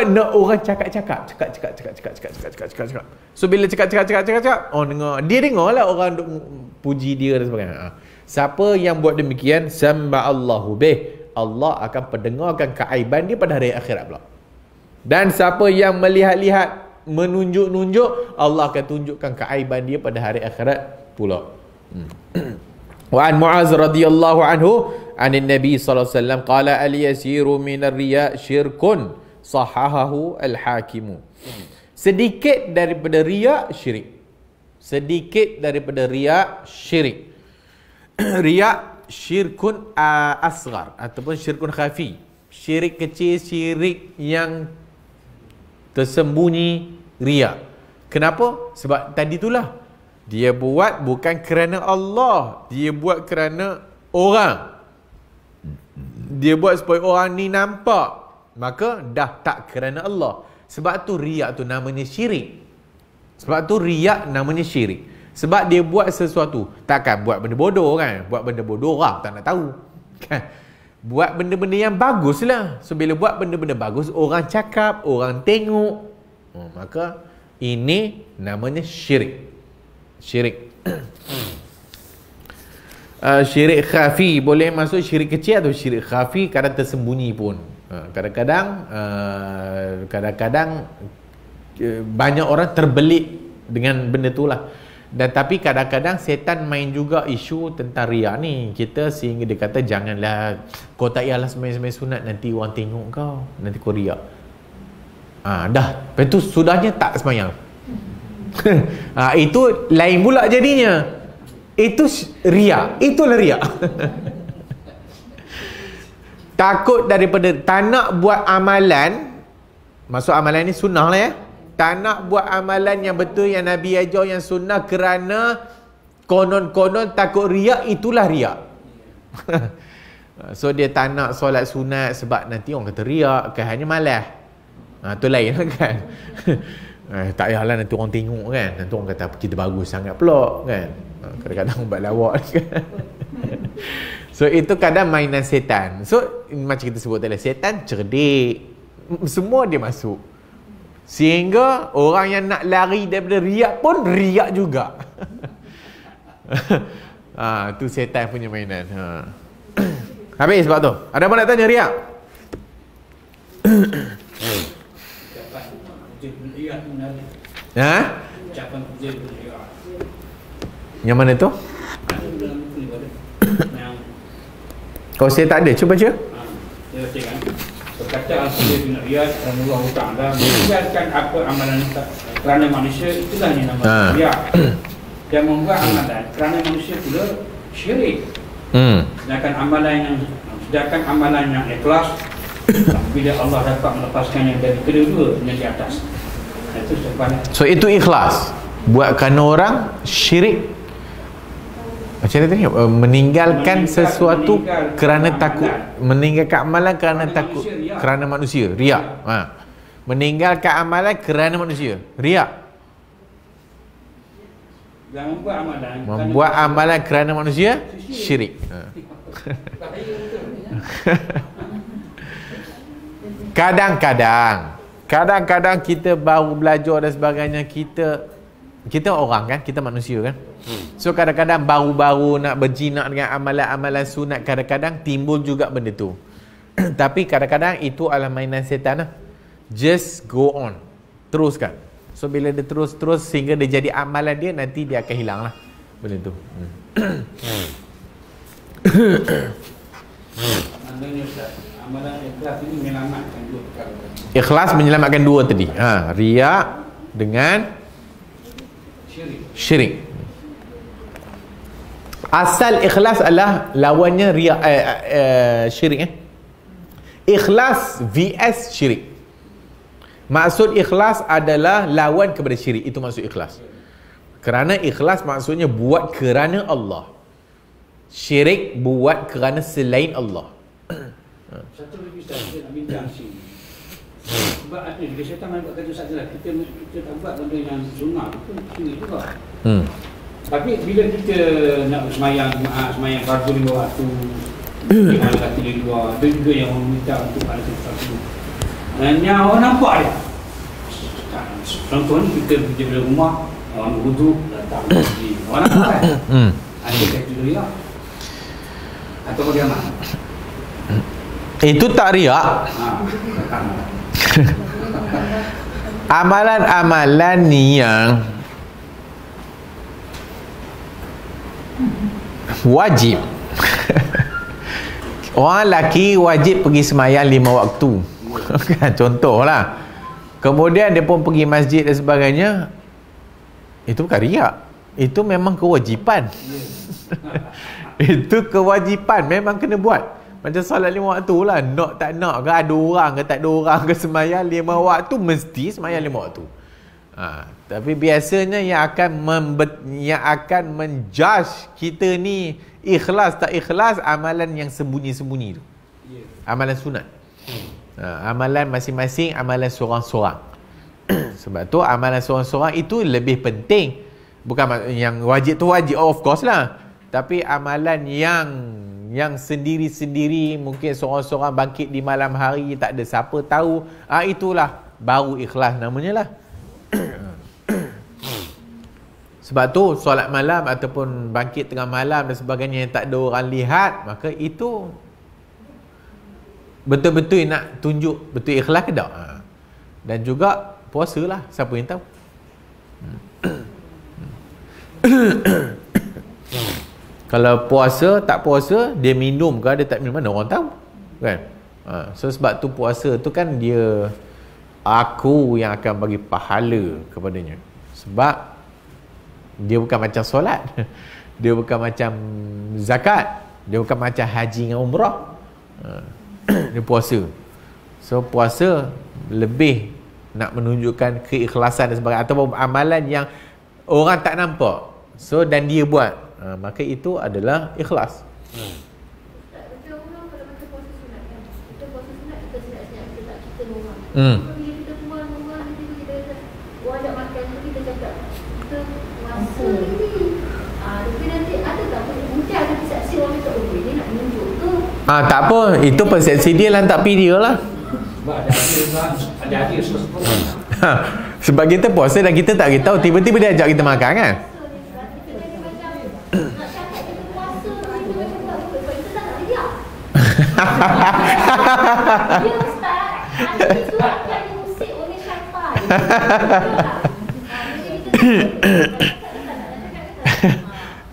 Speaker 1: nak orang cakap. So bila cakap, dia dengar lah orang duk puji dia dan sebagainya. Siapa yang buat demikian, sam'allahu bih, Allah akan pendengarkan keaiban dia pada hari akhirat pula. Dan siapa yang melihat-lihat, menunjuk-nunjuk, Allah akan tunjukkan keaiban dia pada hari akhirat pula. Wa an Mu'az radhiyallahu anhu anin Nabi sallallahu alaihi wasallam qala al-yasiru min ar-riya' syirkun sahahahu al-hakim. Sedikit daripada riya' syirik. Sedikit daripada riya' syirik. Riya' syirkun asghar ataupun syirkun khafi. Syirik kecil, syirik yang tersembunyi, riya'. Kenapa? Sebab tadi itulah, dia buat bukan kerana Allah, dia buat kerana orang. Dia buat supaya orang ni nampak, maka dah tak kerana Allah. Sebab tu riak tu namanya syirik. Sebab tu riak namanya syirik. Sebab dia buat sesuatu, takkan buat benda bodoh kan? Buat benda bodoh orang tak nak tahu kan? Buat benda-benda yang bagus lah. So bila buat benda-benda bagus, orang cakap, orang tengok, maka ini namanya syirik. Syirik. Syirik khafi boleh masuk syirik kecil atau syirik khafi, kadang tersembunyi pun. Kadang-kadang banyak orang terbelit dengan benda tu lah. Dan tapi kadang-kadang setan main juga isu tentang riak ni kita, sehingga dia kata janganlah, kau tak payahlah sembahyang sunat, nanti orang tengok kau, nanti kau riak. Dah, lepas tu sudahnya tak sembahyang. Itu lain pula jadinya. Itu riak. Itulah riak. Takut daripada tak nak buat amalan. Maksud amalan ni sunnah lah ya. Tak nak buat amalan yang betul, yang Nabi ajar, yang sunnah, kerana konon-konon takut riak. Itulah riak. So dia tak nak solat sunat sebab nanti orang kata riak, kan, hanya malas. Tu lain kan. Tak payahlah nanti orang tengok kan, nanti orang kata kita bagus sangat pula kan. Kadang-kadang buat lawak kan. So itu kadang mainan setan. So macam kita sebut tadi, setan cerdik, semua dia masuk, sehingga orang yang nak lari daripada riak pun riak juga. Tu setan punya mainan. Habis sebab tu. Ada apa nak tanya riak? Yang mana tu? Kalau saya tak ada, cuba baca.
Speaker 3: Dia bacakan. Perkataan dia bin Riyad Allah Ta'ala meninggalkan apa amalan kerana manusia, itulah yang nama riak. Dan membuat amalan kerana manusia pula syirik. Sedangkan amalan yang ikhlas, bila Allah dapat melepaskan yang dari kedua-dua yang di atas. Itu sebenarnya.
Speaker 1: So itu ikhlas. Buat kerana orang syirik. Macam tadi, meninggalkan sesuatu kerana takut, meninggalkan amalan kerana takut, kerana manusia, riak. Meninggalkan amalan kerana manusia, riak.
Speaker 3: Dan
Speaker 1: membuat amalan kerana manusia, syirik. Kadang-kadang kita baru belajar dan sebagainya, kita orang kan, kita manusia kan. So kadang-kadang baru-baru nak berjinak dengan amalan-amalan sunat, kadang-kadang timbul juga benda tu. Tapi kadang-kadang itu adalah mainan setan lah. Just go on, teruskan. So bila dia terus sehingga dia jadi amalan dia, nanti dia akan hilang lah benda tu.
Speaker 3: Maknanya Ustaz, amalan ikhlas ini menyelamatkan dua perkara.
Speaker 1: Ikhlas menyelamatkan dua tadi. Riak dengan syirik. Asal ikhlas adalah lawannya riak, syirik. Ikhlas vs syirik. Maksud ikhlas adalah lawan kepada syirik. Itu maksud ikhlas. Kerana ikhlas maksudnya buat kerana Allah. Syirik buat kerana selain Allah.
Speaker 3: Satu lagi Ustaz, kita nak bincang sini. Sebab ada juga syaitan main buat kata Ustaz lah. Kita tak buat benda yang sunnah. Itu syirik juga. Tapi bila kita nak semayang semayang fardu 5 waktu, mana kata di luar, ada juga yang orang minta untuk pada sesuatu. Yang orang nampak dia. Contoh ni kita pergi dari rumah, orang berwuduk, datang pergi. Orang nampak kan? Ada kata riak. Atau bagaimana?
Speaker 1: Itu tak riak. Amalan-amalan ni yang wajib. Orang lelaki wajib pergi semayang 5 waktu. Kan contohlah. Kemudian dia pun pergi masjid dan sebagainya. Itu bukan riak. Itu memang kewajipan. Itu kewajipan, memang kena buat. Macam solat 5 waktu lah. Nak tak nak ke, ada orang ke tak ada orang ke, semayang 5 waktu, mesti semayang 5 waktu. Tapi biasanya yang akan menjudge kita ni ikhlas tak ikhlas, amalan yang sembunyi-sembunyi tu. Amalan sunat. Amalan masing-masing, amalan seorang-seorang. Sebab tu amalan seorang-seorang itu lebih penting. Bukan yang wajib tu wajib, of course lah. Tapi amalan yang sendiri-sendiri, mungkin seorang-seorang bangkit di malam hari, tak ada siapa tahu, itulah baru ikhlas namanya lah. Sebab tu solat malam ataupun bangkit tengah malam dan sebagainya yang tak ada orang lihat, maka itu betul-betul nak tunjuk betul ikhlas ke tak. Dan juga puasa lah, siapa yang tahu. Kalau puasa, tak puasa, dia minum ke dia tak minum, mana orang tahu kan. So sebab tu puasa tu kan dia, aku yang akan bagi pahala kepadanya. Sebab dia bukan macam solat, dia bukan macam zakat, dia bukan macam haji dengan umrah. Dia puasa. So puasa lebih nak menunjukkan keikhlasan dan sebagainya, atau amalan yang orang tak nampak, so dan dia buat, maka itu adalah ikhlas. Tak apa, itu persepsi dia, lantak pi dia lah.
Speaker 3: Ada hadis
Speaker 1: sebab kita puasa dan kita tak tahu, tiba-tiba dia ajak kita makan kan.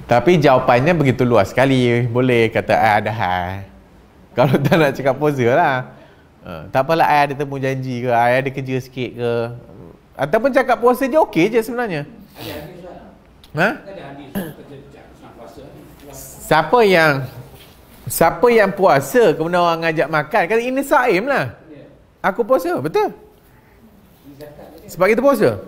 Speaker 1: Tapi jawapannya begitu luas sekali. Boleh kata ada hal. Kalau tak nak cakap puasa lah, tak apalah, ada temu janji ke, ada kerja sikit ke, ataupun cakap puasa je okey je sebenarnya. Siapa yang puasa kemudian orang ngajak makan, kata ini saim lah, aku puasa, betul? Sebab kita puasa.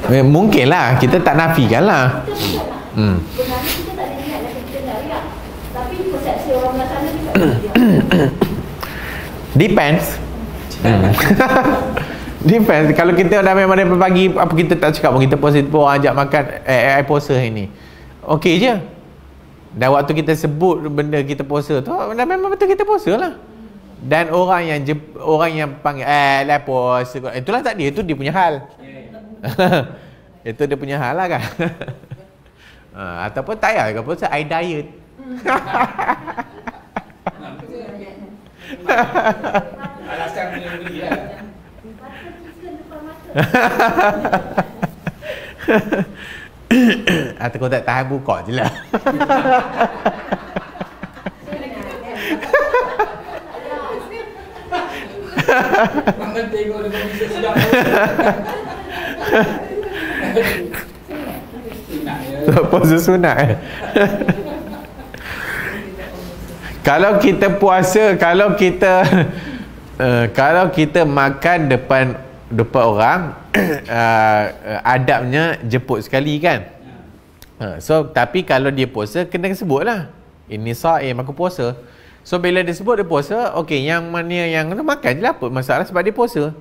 Speaker 1: Mungkinlah, kita tak nafikan lah. Depends. Depends. Kalau kita dah memang dari pagi, apa kita tak cakap pun, kita puasa pun orang ajak makan, puasa hari ni, okey je. Dan waktu kita sebut benda kita puasa tu, dah memang betul kita puasa lah. Dan orang yang panggil lah puasa, itulah tak dia, itu dia punya hal. Itu dia punya hal lah kan. Ataupun tak payah ke puasa, I diet.
Speaker 3: Alasan punya beli lah.
Speaker 1: Atau kau tak tahan buka je lah.
Speaker 3: Jangan tengok dengan bisa sedap.
Speaker 1: Puasa sunat Kalau kita puasa, kalau kita makan depan orang, adabnya jemput sekali kan. So tapi kalau dia puasa kena sebutlah, ini saim, aku puasa. So bila dia sebut dia puasa, okey, yang mana yang makan je lah, apa masalah sebab dia puasa.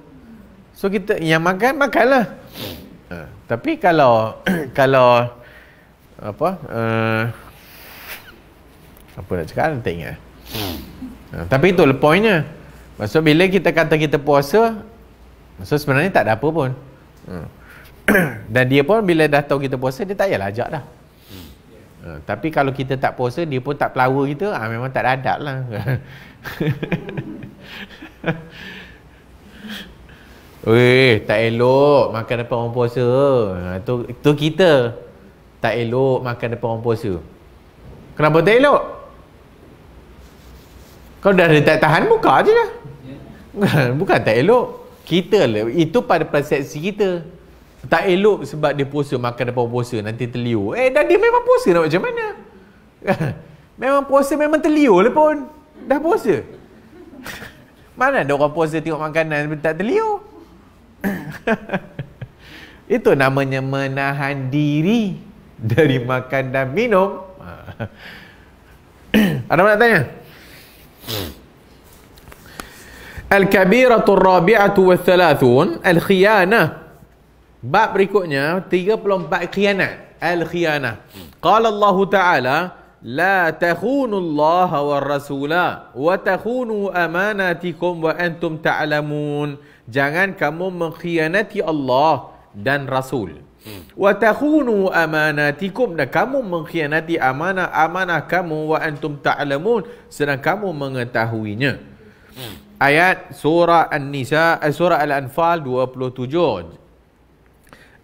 Speaker 1: So kita yang makanlah. Tapi kalau apa nak cakap, tak ingat. Tapi itulah poinnya. Maksud bila kita kata kita puasa, maksud sebenarnya tak ada apa pun. Dan dia pun bila dah tahu kita puasa, dia tak payahlah ajak dah. Tapi kalau kita tak puasa, dia pun tak pelawa kita, memang tak ada adab lah. Weh, tak elok makan depan orang puasa. Tu kita tak elok makan depan orang puasa. Kenapa tak elok? Kau dah tak tahan, buka je lah. Bukan tak elok. Kita lah, itu pada persepsi kita. Tak elok sebab dia puasa, makan depan puasa, nanti terliur. Dah dia memang puasa, nak macam mana? Memang puasa, memang terliur lah pun. Dah puasa. Mana ada orang puasa tengok makanan tak terliur? Itu namanya menahan diri dari makan dan minum. Ada nak tanya? Al-kabiratul rabi'atu wa thalathun al-khiyanah. Bab berikutnya 34 khianat. Al-khiyanah. Qala Allah Ta'ala, la takhunu Allah wa rasula wa takhunu amanatikum wa antum ta'lamun. Jangan kamu mengkhianati Allah dan Rasul. Wa takhunu amanatikum, dan kamu mengkhianati amanah kamu, wa antum ta'lamun, sedang kamu mengetahuinya. Ayat surah An-Nisa, surah Al-Anfal 27.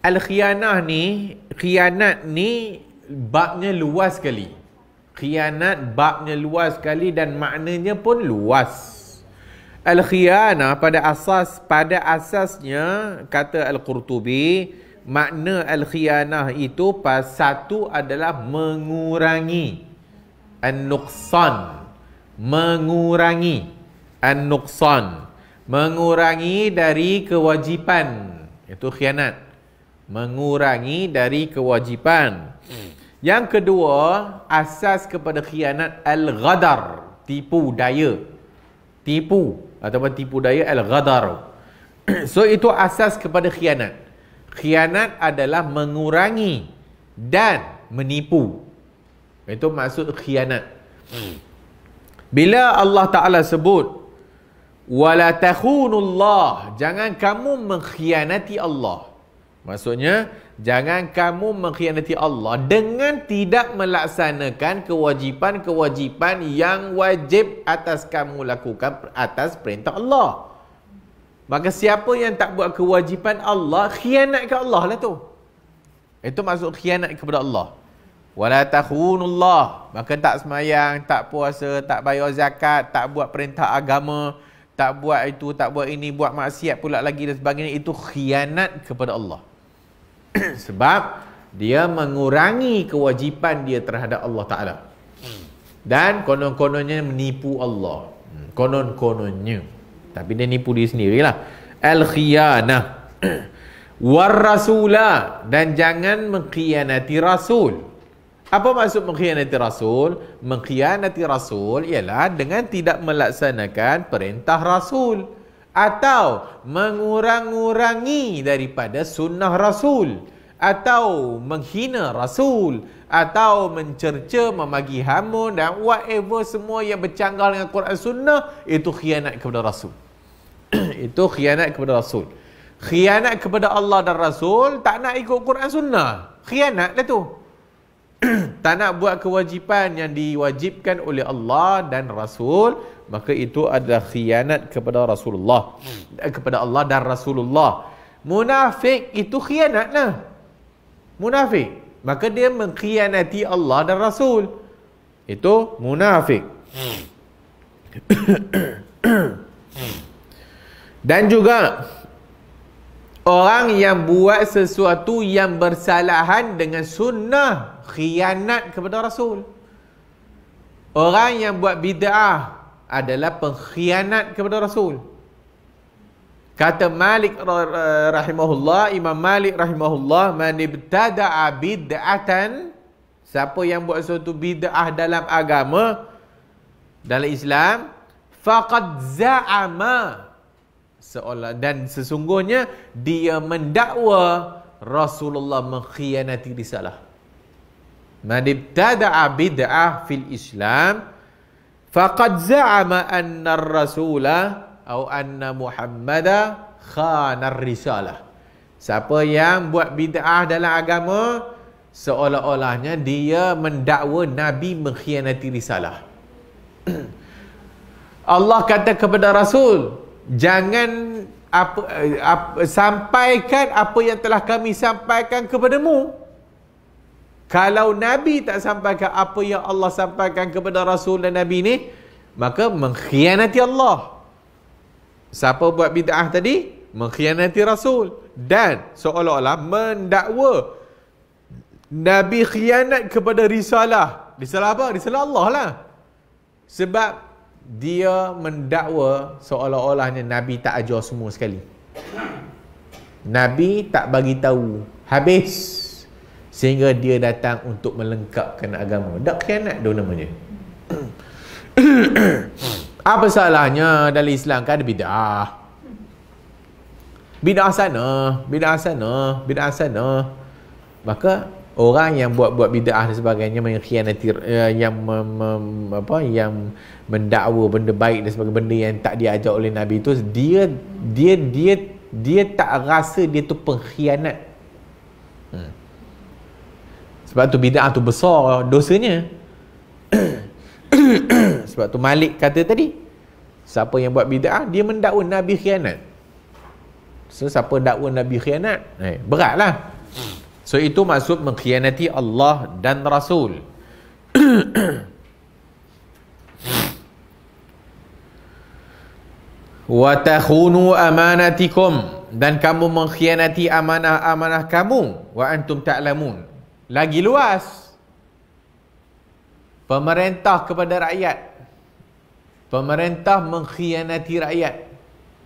Speaker 1: Al-khianah ni, khianat ni babnya luas sekali. Khianat babnya luas sekali dan maknanya pun luas. Al-khianah pada asasnya kata Al-Qurtubi, makna al-khianah itu satu adalah mengurangi an-nuqsan, mengurangi an-nuqsan, mengurangi dari kewajipan, itu khianat, mengurangi dari kewajipan. Yang kedua, asas kepada khianat al-ghadar, tipu daya, tipu ataupun tipu daya, al-ghadar. So itu asas kepada khianat. Khianat adalah mengurangi dan menipu. Itu maksud khianat. Bila Allah Ta'ala sebut wala takhunullah, jangan kamu mengkhianati Allah, maksudnya jangan kamu mengkhianati Allah dengan tidak melaksanakan kewajipan-kewajipan yang wajib atas kamu lakukan atas perintah Allah. Maka siapa yang tak buat kewajipan Allah, khianat ke Allah lah tu. Itu maksud khianat kepada Allah. Wala takhunullah, maka tak semayang, tak puasa, tak bayar zakat, tak buat perintah agama, tak buat itu, tak buat ini, buat maksiat pula lagi dan sebagainya. Itu khianat kepada Allah. Sebab dia mengurangi kewajipan dia terhadap Allah Ta'ala. Dan konon-kononnya menipu Allah. Konon-kononnya. Tapi dia nipu diri sendirilah. Al-khiyanah. War-rasulah. Dan jangan mengkhianati Rasul. Apa maksud mengkhianati Rasul? Mengkhianati Rasul ialah dengan tidak melaksanakan perintah Rasul, atau mengurang-urangi daripada sunnah Rasul, atau menghina Rasul, atau mencerca, memagi hamun dan whatever semua yang bercanggah dengan Quran Sunnah. Itu khianat kepada Rasul. Itu khianat kepada Rasul. Khianat kepada Allah dan Rasul, tak nak ikut Quran Sunnah, khianat lah tu. tak nak buat kewajipan yang diwajibkan oleh Allah dan Rasul, maka itu adalah khianat kepada Rasulullah, kepada Allah dan Rasulullah. Munafik itu khianat lah. Munafik, maka dia mengkhianati Allah dan Rasul. Itu munafik. Dan juga orang yang buat sesuatu yang bersalahan dengan sunnah, khianat kepada Rasul. Orang yang buat bid'ah adalah pengkhianat kepada Rasul. Kata Malik rahimahullah, Imam Malik rahimahullah, man ibtada'a bid'atan, siapa yang buat suatu bid'ah dalam agama, dalam Islam, faqad za'ama, seolah dan sesungguhnya dia mendakwa Rasulullah mengkhianati risalah. Man ibtada'a bid'ah fil Islam faqad za'ama anna ar-rasula atau anna Muhammada khana ar-risalah. Siapa yang buat bid'ah dalam agama, seolah-olahnya dia mendakwa Nabi mengkhianati risalah. Allah kata kepada Rasul, jangan sampaikan apa yang telah kami sampaikan kepadamu. Kalau Nabi tak sampaikan apa yang Allah sampaikan kepada Rasul dan Nabi ni, maka mengkhianati Allah. Siapa buat bid'ah tadi? Mengkhianati Rasul. Dan seolah-olah mendakwa Nabi khianat kepada risalah. Risalah apa? Risalah Allah lah. Sebab dia mendakwa seolah-olahnya Nabi tak ajar semua sekali. Nabi tak bagi tahu habis, sehingga dia datang untuk melengkapkan agama. Dak khianat tu namanya. Apa salahnya dalam Islam kan ada bid'ah. Bid'ah sana, bid'ah sana, bid'ah sana. Maka orang yang buat bid'ah dan sebagainya, mengkhianati, yang yang mendakwa benda baik dan sebagainya, benda yang tak diajar oleh Nabi itu, dia tak rasa dia tu pengkhianat. Sebab tu bid'ah tu besar dosanya. Sebab tu Malik kata tadi, siapa yang buat bid'ah, dia mendakwa Nabi khianat. So siapa dakwa Nabi khianat, beratlah. So itu maksud mengkhianati Allah dan Rasul. Wa takhunu amanatikum, dan kamu mengkhianati amanah-amanah kamu, wa antum ta'lamun. Lagi luas, pemerintah kepada rakyat. Pemerintah mengkhianati rakyat,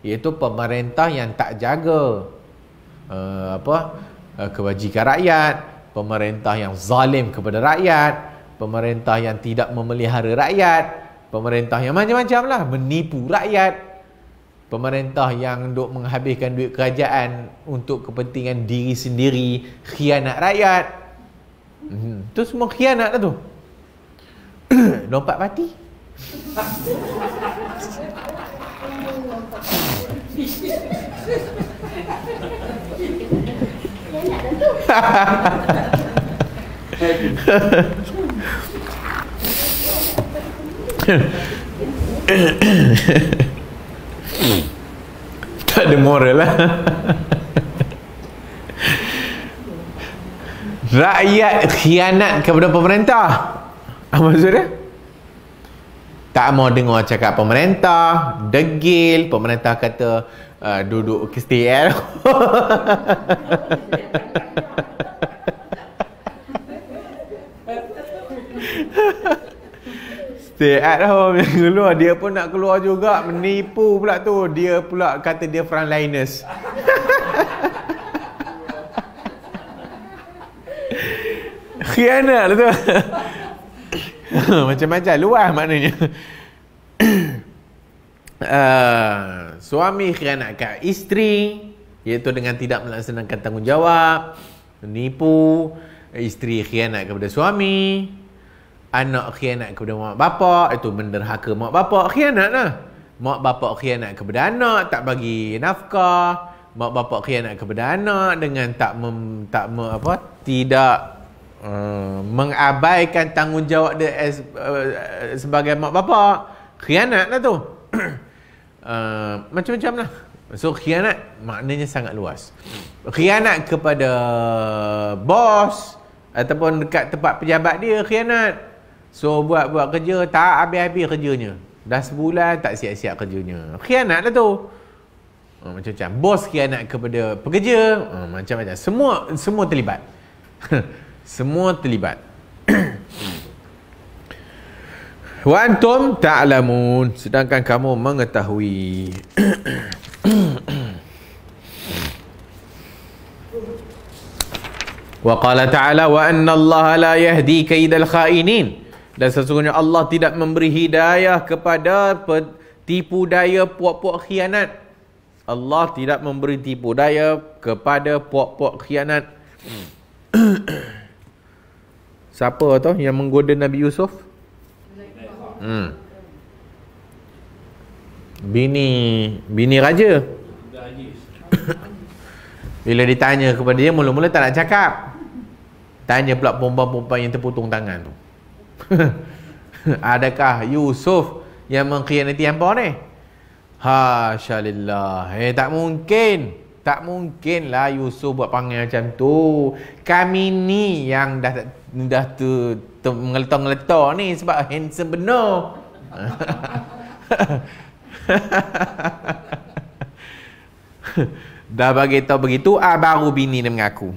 Speaker 1: iaitu pemerintah yang tak jaga kewajikan rakyat, pemerintah yang zalim kepada rakyat, pemerintah yang tidak memelihara rakyat, pemerintah yang macam-macam lah, menipu rakyat, pemerintah yang duk menghabiskan duit kerajaan untuk kepentingan diri sendiri, khianat rakyat. Tu semua khianat lah tu. Lompat mati. Tak ada moral lah. Rakyat khianat kepada pemerintah. Apa maksud dia? Tak mau dengar cakap pemerintah, degil. Pemerintah kata duduk stay at home. Stay at home yang keluar. Dia pun nak keluar juga. Menipu pula tu. Dia pula kata dia frontliners. Khianat lah tu. Macam-macam luas maknanya. Suami khianatkan isteri, iaitu dengan tidak melaksanakan tanggungjawab, menipu. Isteri khianat kepada suami, anak khianat kepada mak bapak, itu menderhaka mak bapak, khianat lah. Mak bapak khianat kepada anak, tak bagi nafkah. Mak bapak khianat kepada anak dengan tidak mengabaikan tanggungjawab dia sebagai mak bapak, khianat lah tu. Macam-macam lah. So khianat maknanya sangat luas. Khianat kepada bos ataupun dekat tempat pejabat dia, khianat. So buat kerja tak habis-habis kerjanya, dah sebulan tak siap-siap kerjanya, khianat lah tu. Macam-macam. Bos khianat kepada pekerja, macam-macam. Semua terlibat. Semua terlibat. Wa antum ta'lamun, sedangkan kamu mengetahui. Wa qala ta'ala wa anna Allah la yahdi kaidal khainin, dan sesungguhnya Allah tidak memberi hidayah kepada tipu daya puak-puak khianat. Allah tidak memberi tipu daya kepada puak-puak khianat. Siapa tu yang menggoda Nabi Yusuf? Bini raja. Bila ditanya kepada dia, mula-mula tak nak cakap. Tanya pula perempuan-perempuan yang terputung tangan tu. Adakah Yusuf yang mengkhianati hangpa ni? Hasya lillah. Tak mungkin. Tak mungkin lah Yusuf buat panggil macam tu. Kami ni yang dah mengeletar-ngeletar ni sebab handsome benar. Dah bagi tahu begitu, baru bini dia mengaku.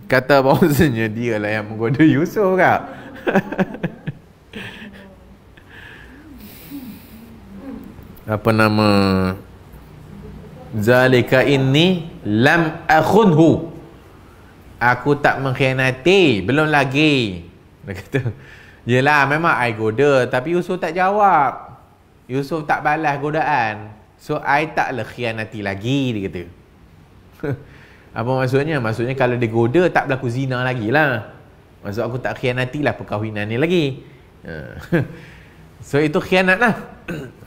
Speaker 1: Kata bahawasanya dia lah yang menggoda Yusuf kak. Apa nama? Zalika inni lam akhunhu, aku tak mengkhianati, belum lagi. Dia kata, yelah memang I goda, tapi Yusuf tak jawab, Yusuf tak balas godaan, so I taklah khianati lagi, dia kata. Apa maksudnya? Maksudnya kalau dia goda tak berlaku zina lagi lah. Maksud aku tak khianati lah perkahwinan ni lagi. So itu khianat lah.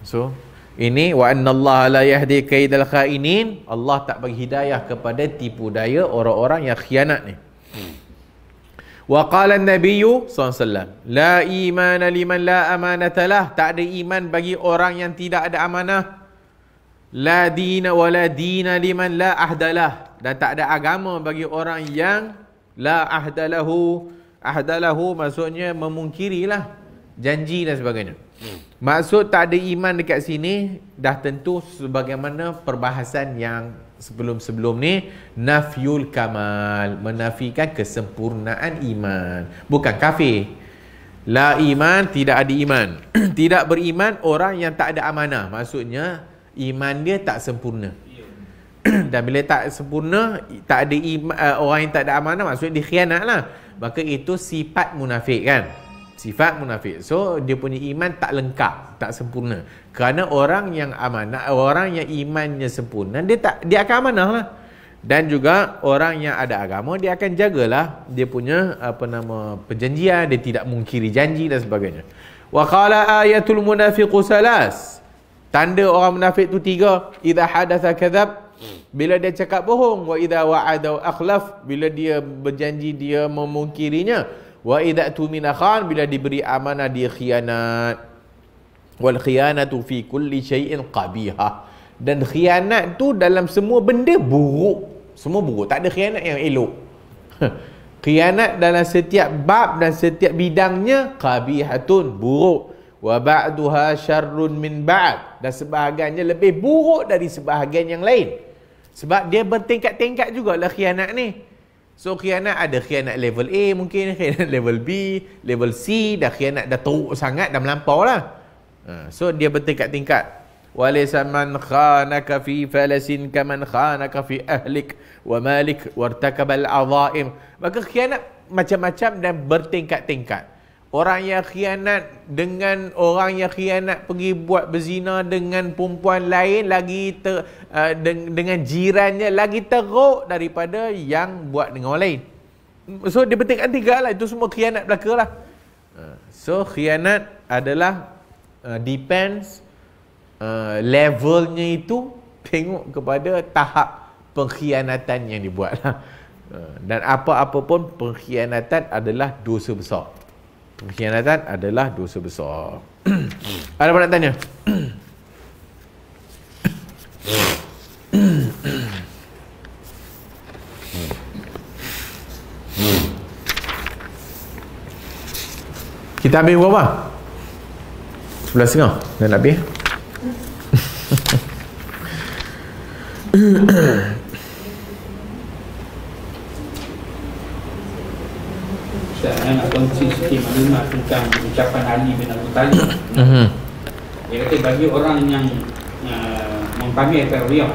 Speaker 1: So ini wa annallaha la yahdi kaidal khainin, Allah tak bagi hidayah kepada tipu daya orang-orang yang khianat ni. Wa qala an-nabiy sallallahu alaihi wasallam, la imana liman la amanata lah, tak ada iman bagi orang yang tidak ada amanah. La dina wa la dina liman la ahdalah, dan tak ada agama bagi orang yang la ahdalahu. Ahdalahu maksudnya memungkirilah janji dan sebagainya. Maksud tak ada iman dekat sini dah tentu sebagaimana perbahasan yang sebelum-sebelum ni, nafyul kamal, menafikan kesempurnaan iman, bukan kafir. La iman, tidak ada iman. Tidak beriman orang yang tak ada amanah, maksudnya iman dia tak sempurna. Dan bila tak sempurna, tak ada iman, orang yang tak ada amanah, maksudnya dia khianat lah. Maka itu sifat munafik kan, sifat munafik. So dia punya iman tak lengkap, tak sempurna. Kerana orang yang amanah, orang yang imannya sempurna, dia akan amanah lah. Dan juga orang yang ada agama, dia akan jagalah dia punya perjanjian, dia tidak mungkiri janji dan sebagainya. Wa qala ayatul munafiqu salas, tanda orang munafik tu 3. Idza hadatsa kadzab, bila dia cakap bohong. Wa idza wa'ada akhlaf, bila dia berjanji dia memungkirinya. Wa idza tumina khan, bila diberi amanah dia khianat. Wal khiyanatu fi kulli syai'in qabihah, dan khianat tu dalam semua benda buruk. Semua buruk, tak ada khianat yang elok. Khianat dalam setiap bab dan setiap bidangnya qabihatun, buruk. Wa ba'duha syarrun min ba'd, dan sebahagiannya lebih buruk dari sebahagian yang lain. Sebab dia bertingkat-tingkat jugalah khianat ni. So khianat ada khianat level A, mungkin khianat level B, level C, dah khianat dah teruk sangat, dah melampau lah. So dia bertingkat-tingkat. Walaysa man khanaka fi falasin kaman khanaka fi ahlik wa malik wartakaba al-azaim. Maka khianat macam-macam dan bertingkat-tingkat. Orang yang khianat dengan orang yang khianat pergi buat berzina dengan perempuan lain lagi dengan jirannya lagi teruk daripada yang buat dengan orang lain. So dia bertingkat-tingkat lah. Itu semua khianat belaka lah. So khianat adalah depends levelnya, itu tengok kepada tahap pengkhianatan yang dibuat lah. Dan apa-apa pun pengkhianatan adalah dosa besar. Pengkhianatan adalah dosa besar. Ada apa nak tanya? Kita habis berapa? 11.30 dah nak habis.
Speaker 3: Saya nak kongsi sikit maklumat tentang ucapan Ali bin Abi Talib. Dia kata bagi orang yang mempamerkan riak,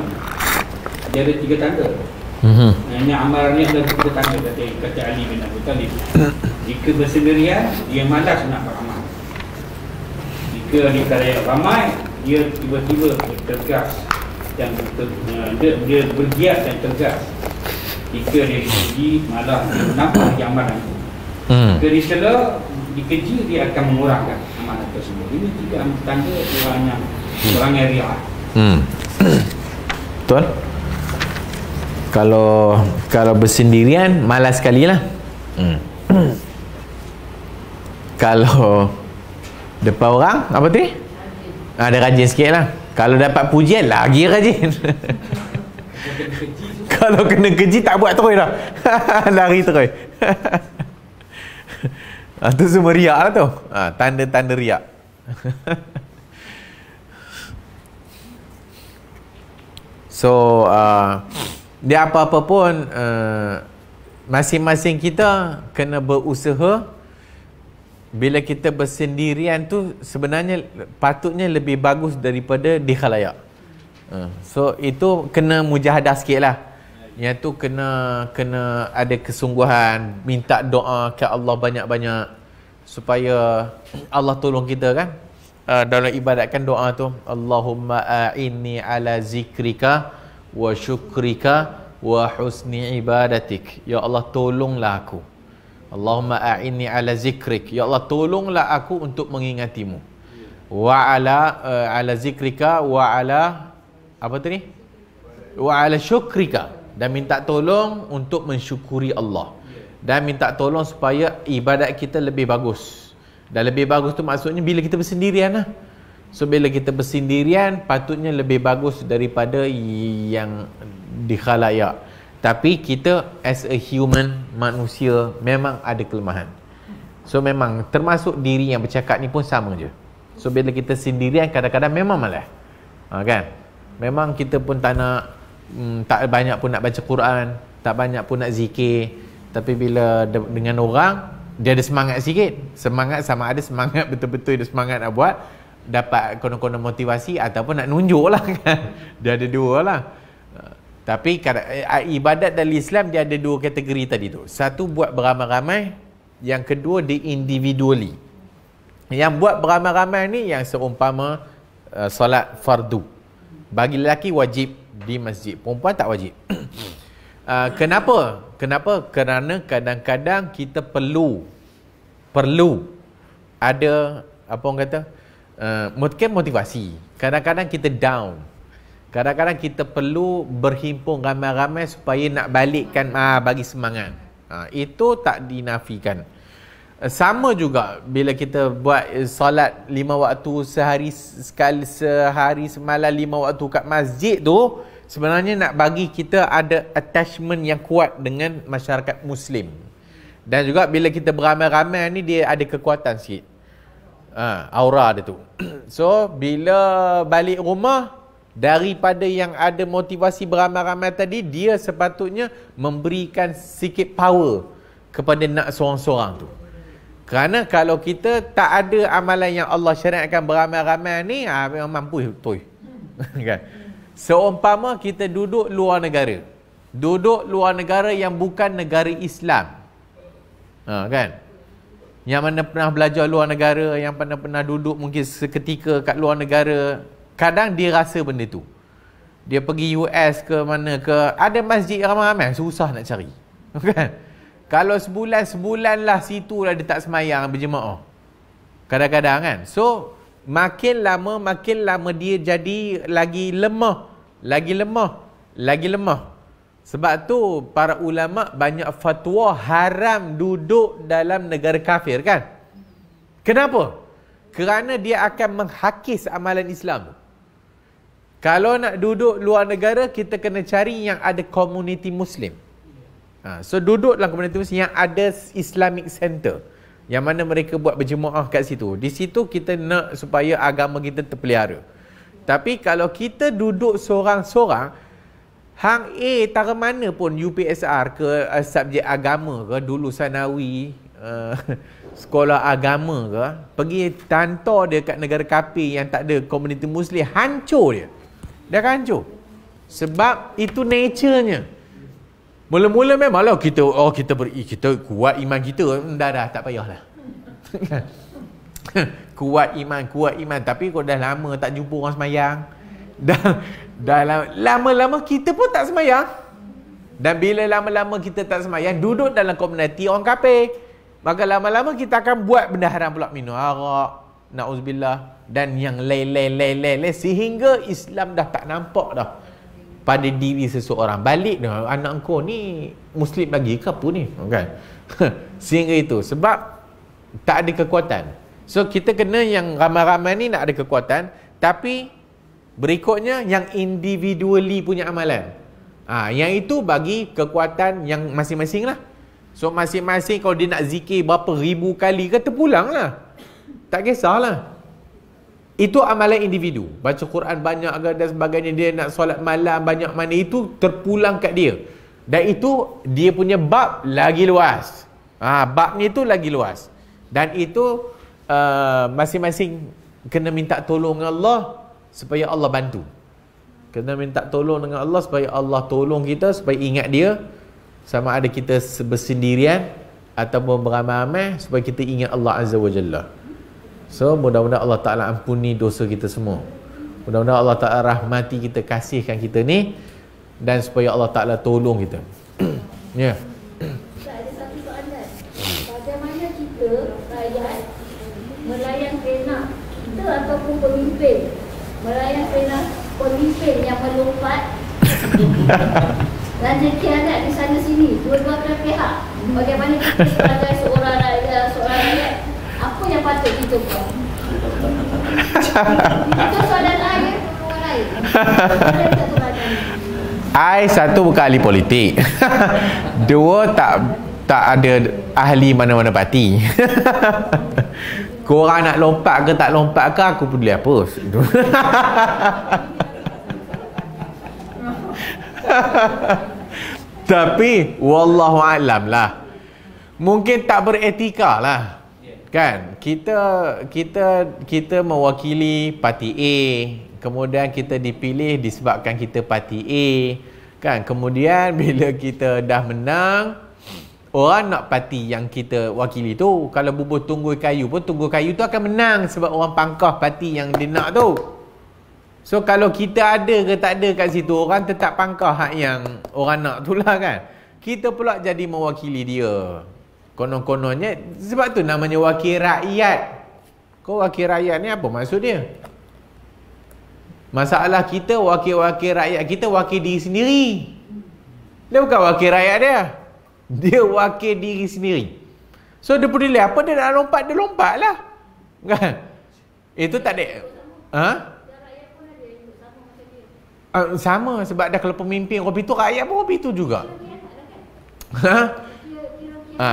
Speaker 3: dia ada 3 tanda. Yang amaran ni ada 3 tanda, kata Ali bin Abi Talib. Jika bersendirian, dia malas nak beramal. Jika di khalayak ramai, dia tiba-tiba tergas dan dia bergiat dan tergas. Jika dia dikeji, malah dia menambah lagi amalan itu. Jika disela, dikeji, dia akan mengurangkan amalan tersebut. Ini 3 tanda orang yang riak.
Speaker 1: Betul? Kalau bersendirian, malas sekali lah. Kalau depan orang, apa tu? Ada rajin sikit lah. Kalau dapat pujian, lagi rajin. Kalau kena keji, tak buat terus dah. Lari terus. Itu semua riak lah tu. Tanda-tanda riak. So, dia apa-apa pun, masing-masing kita kena berusaha. Bila kita bersendirian tu sebenarnya patutnya lebih bagus daripada di khalayak. So itu kena mujahadah sikit lah. Yang tu kena ada kesungguhan, minta doa ke Allah banyak-banyak supaya Allah tolong kita kan. Dalam ibadat kan doa tu, Allahumma a'inni ala zikrika wa syukrika wa husni ibadatik. Ya Allah, tolonglah aku. Allahumma a'inni ala zikrik. Ya Allah, tolonglah aku untuk mengingatimu. Wa ala zikrika wa ala apa tu ni? Wa ala syukrika. Dan minta tolong untuk mensyukuri Allah. Dan minta tolong supaya ibadat kita lebih bagus. Dan lebih bagus tu maksudnya bila kita bersendirian lah. So bila kita bersendirian, patutnya lebih bagus daripada yang di khalayak. Tapi kita as a human, manusia, memang ada kelemahan. So memang termasuk diri yang bercakap ni pun sama je. So bila kita sendirian, kadang-kadang memang malas. Kan? Memang kita pun tak nak, tak banyak pun nak baca Quran, tak banyak pun nak zikir. Tapi bila dengan orang, dia ada semangat sikit. Semangat sama ada semangat betul-betul dia semangat nak buat, dapat konon-konon motivasi ataupun nak nunjuk lah kan. Dia ada dua lah. Tapi ibadat dalam Islam dia ada 2 kategori tadi tu. Satu buat beramai-ramai, yang kedua di individually. Yang buat beramai-ramai ni yang seumpama solat fardu. Bagi lelaki wajib di masjid, perempuan tak wajib. Kenapa? Kerana kadang-kadang kita perlu ada apa orang kata? Mungkin motivasi. Kadang-kadang kita down. Kadang-kadang kita perlu berhimpun ramai-ramai supaya nak balikkan, bagi semangat. Itu tak dinafikan. Sama juga bila kita buat solat 5 waktu sehari semalam 5 waktu kat masjid tu, sebenarnya nak bagi kita ada attachment yang kuat dengan masyarakat Muslim. Dan juga bila kita beramai-ramai ni, dia ada kekuatan sikit. Aura dia tu. So bila balik rumah, daripada yang ada motivasi beramai-ramai tadi, dia sepatutnya memberikan sikit power kepada nak seorang-seorang tu. Kerana kalau kita tak ada amalan yang Allah syariatkan beramai-ramai ni, memang mampu betul. Kan? Seumpama kita duduk luar negara. Duduk luar negara yang bukan negara Islam. Kan? Yang mana pernah belajar luar negara, yang pernah duduk mungkin seketika kat luar negara, kadang dia rasa benda tu. Dia pergi US ke mana ke, ada masjid ramai-ramai, susah nak cari. Kan? Kalau sebulan lah situ lah dia tak semayang berjemaah. Kadang-kadang kan. So makin lama dia jadi lagi lemah. Sebab tu para ulama banyak fatwa haram duduk dalam negara kafir kan? Kenapa? Kerana dia akan menghakis amalan Islam. Kalau nak duduk luar negara, kita kena cari yang ada komuniti Muslim. So duduk dalam komuniti Muslim yang ada Islamic Center, yang mana mereka buat berjemaah kat situ. Di situ kita nak supaya agama kita terpelihara. Tapi kalau kita duduk seorang-seorang, hang tara mana pun UPSR ke, subjek agama ke, dulu sanawi, sekolah agama ke, pergi tantor dia kat negara kafir yang tak ada komuniti Muslim, hancur dia. Dia akan hancur. Sebab itu nature-nya. Mula-mula memanglah kita kuat iman kita. Dah tak payahlah. kuat iman. Tapi kau dah lama tak jumpa orang semayang. Dah lama-lama kita pun tak semayang. Dan bila lama-lama kita tak semayang, duduk dalam komuniti orang kafir, maka lama-lama kita akan buat benda haram pula, minum arak, na'udzubillah, dan yang lain-lain, sehingga Islam dah tak nampak dah pada diri seseorang. Balik dah, anak kau ni Muslim lagi ke apa ni, kan? Sehingga itu, sebab tak ada kekuatan. So kita kena yang ramai-ramai ni nak ada kekuatan, tapi berikutnya yang individually punya amalan. Yang itu bagi kekuatan yang masing-masing lah. So masing-masing kalau dia nak zikir berapa ribu kali ke, terpulang lah. Tak kisahlah. Itu amalan individu. Baca Quran banyak dan sebagainya, dia nak solat malam banyak mana, itu terpulang kat dia. Dan itu dia punya bab lagi luas. Babnya itu lagi luas. Dan itu masing-masing kena minta tolong dengan Allah supaya Allah bantu. Kena minta tolong dengan Allah supaya Allah tolong kita, supaya ingat dia, sama ada kita bersendirian ataupun beramai-ramai, supaya kita ingat Allah Azza wa Jalla. So mudah-mudahan Allah Ta'ala ampuni dosa kita semua. Mudah-mudahan Allah Ta'ala rahmati kita, kasihkan kita ni, dan supaya Allah Ta'ala tolong kita. Ya.
Speaker 4: Ada satu soalan. Bagaimana kita rakyat melayan kerana kita ataupun pemimpin melayan kerana pemimpin yang melompat dan dikhianat di sana sini, dua-dua belah pihak. Bagaimana kita sebagai seorang rakyat, apa yang patut kita buat? Itu soalan saya, orang lain.
Speaker 1: Satu bukan ahli politik. Dua, tak ada ahli mana-mana parti. Korang nak lompat ke tak lompat ke, aku peduli apa. Tapi wallahu alam lah. Mungkin tak beretika lah. Kan? Kita mewakili parti A, kemudian kita dipilih disebabkan kita parti A, kan? Kemudian bila kita dah menang, orang nak parti yang kita wakili tu. Kalau bubuh tunggui kayu pun, tunggui kayu tu akan menang sebab orang pangkah parti yang dia nak tu. So kalau kita ada ke tak ada kat situ, orang tetap pangkah hak yang orang nak tu lah, kan? Kita pula jadi mewakili dia. Konon-kononnya, sebab tu namanya wakil rakyat. Kau wakil rakyat ni apa maksud dia? Masalah kita, wakil-wakil rakyat kita wakil diri sendiri. Dia bukan wakil rakyat dia. Dia wakil diri sendiri. So dia peduli apa, dia nak lompat, dia lompat lah, kan? Itu tak ada. Sama, sebab dah kalau pemimpin Robi tu, rakyat pun Robi tu juga.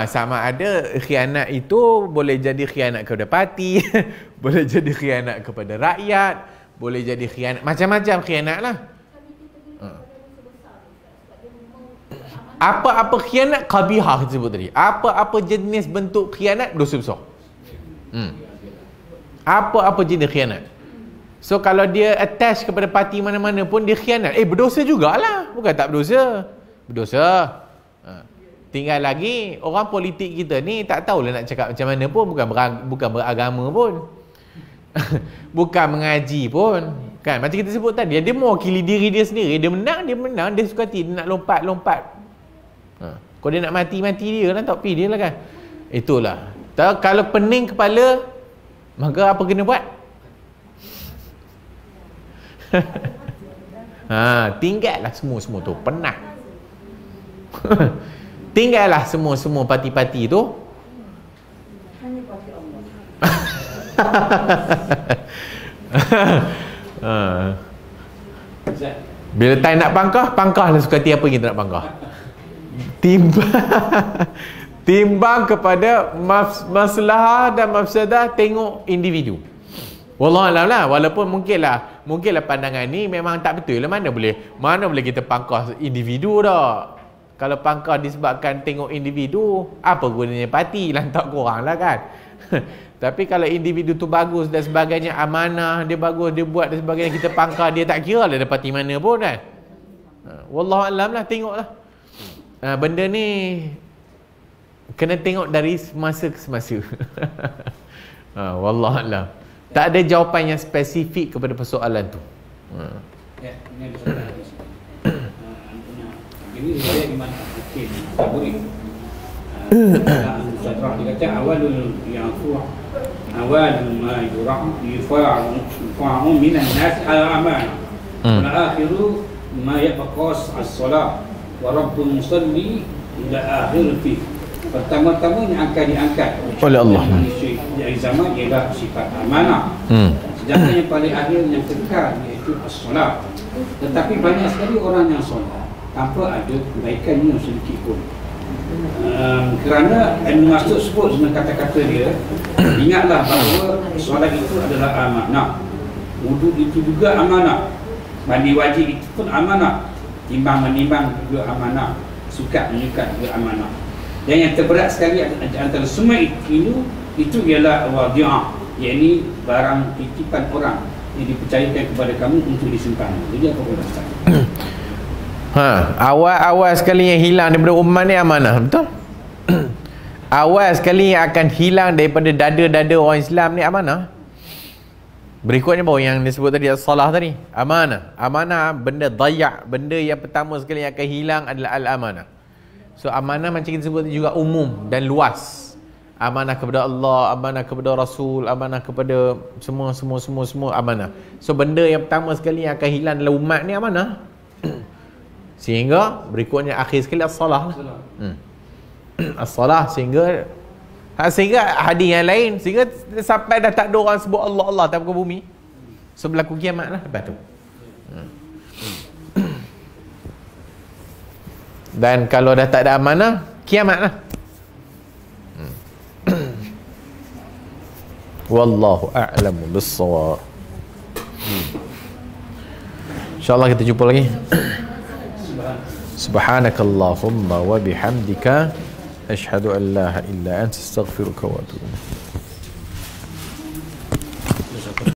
Speaker 1: Sama ada khianat itu boleh jadi khianat kepada parti, boleh jadi khianat kepada rakyat, boleh jadi khianat, macam-macam khianat lah. Apa-apa khianat qabihah kita sebut tadi. Apa-apa jenis bentuk khianat dosa besar. Apa-apa jenis khianat. So kalau dia attach kepada parti mana-mana pun dia khianat, berdosa jugalah. Bukan tak berdosa. Berdosa. Tinggal lagi orang politik kita ni tak tahulah nak cakap macam mana pun, bukan beragama pun. Bukan mengaji pun. Kan macam kita sebut tadi, dia mewakili diri dia sendiri. Dia menang, dia suka hati, dia nak lompat. Kalau dia nak mati dia lah, tak pergi dia lah, kan. Itulah. Kalau pening kepala, maka apa kena buat? Tinggallah semua tu, penat. Tinggallah semua parti-parti tu.
Speaker 2: Hanya parti Allah.
Speaker 1: Bila time nak pangkah lah suka hati apa kita nak pangkah. Timbang kepada maslahah dan mafsadah, tengok individu. Wallahualam lah, walaupun mungkinlah pandangan ni memang tak betul lah. Mana boleh kita pangkah individu dah. Kalau pangkah disebabkan tengok individu, apa gunanya parti, lantak korang lah kan. Tapi kalau individu tu bagus dan sebagainya, amanah dia bagus, dia buat dan sebagainya, kita pangkah dia, tak kira lah ada parti mana pun kan. Wallahualam lah, tengoklah. Benda ni kena tengok dari semasa ke semasa. Wallahualam. Tak ada jawapan yang spesifik kepada persoalan tu.
Speaker 3: Ya, ini ada soalan di sini. Ini riwayat Imam Hakim Taburi. Al-Sadrah dikata awalul ma yufa'u minan nas al-amanah. Wal akhiru ma yabqas as-salah wa rabbul musalli ila akhir fi. Pertama-tama yang akan diangkat
Speaker 1: oleh Allah
Speaker 3: manusia dari zaman ialah sifat amanah. Sedangkan yang paling akhir yang kekal iaitu as-solat. Tetapi banyak sekali orang yang solat tanpa ada kebaikannya sedikit pun. Kerana Ibn Mas'ud sebut dengan kata-kata dia, ingatlah bahawa solat itu adalah amanah, wuduk itu juga amanah, mandi wajib itu pun amanah, timbang menimbang juga amanah, sukat menyukat juga amanah. Dan yang terberat sekali antara semua itu ialah wadi'ah, iaitu barang titipan orang yang dipercayakan kepada kamu untuk disimpan. Jadi apa pun Ustaz?
Speaker 1: Awal sekali yang hilang daripada umat ni amanah, betul? Awal sekali yang akan hilang daripada dada-dada orang Islam ni amanah. Berikutnya bahawa yang disebut tadi as-salah tadi, amanah. Amanah benda dayak, benda yang pertama sekali yang akan hilang adalah al-amanah. So amanah macam kita sebut juga umum dan luas. Amanah kepada Allah, amanah kepada Rasul, amanah kepada semua amanah. So benda yang pertama sekali yang akan hilang dalam umat ni amanah. Sehingga berikutnya akhir sekali as-salah lah. As-salah sehingga hadis yang lain, sehingga sampai dah tak ada orang sebut Allah Allah tak muka bumi. So berlaku kiamat lah lepas tu. Dan kalau dah tak ada amanah, kiamat lah. Wallahu a'lamu bis-shawab. InsyaAllah kita jumpa lagi. Subhanakallahumma wa bihamdika asyhadu an la ilaha illa anta astaghfiruka wa atubu ilaik.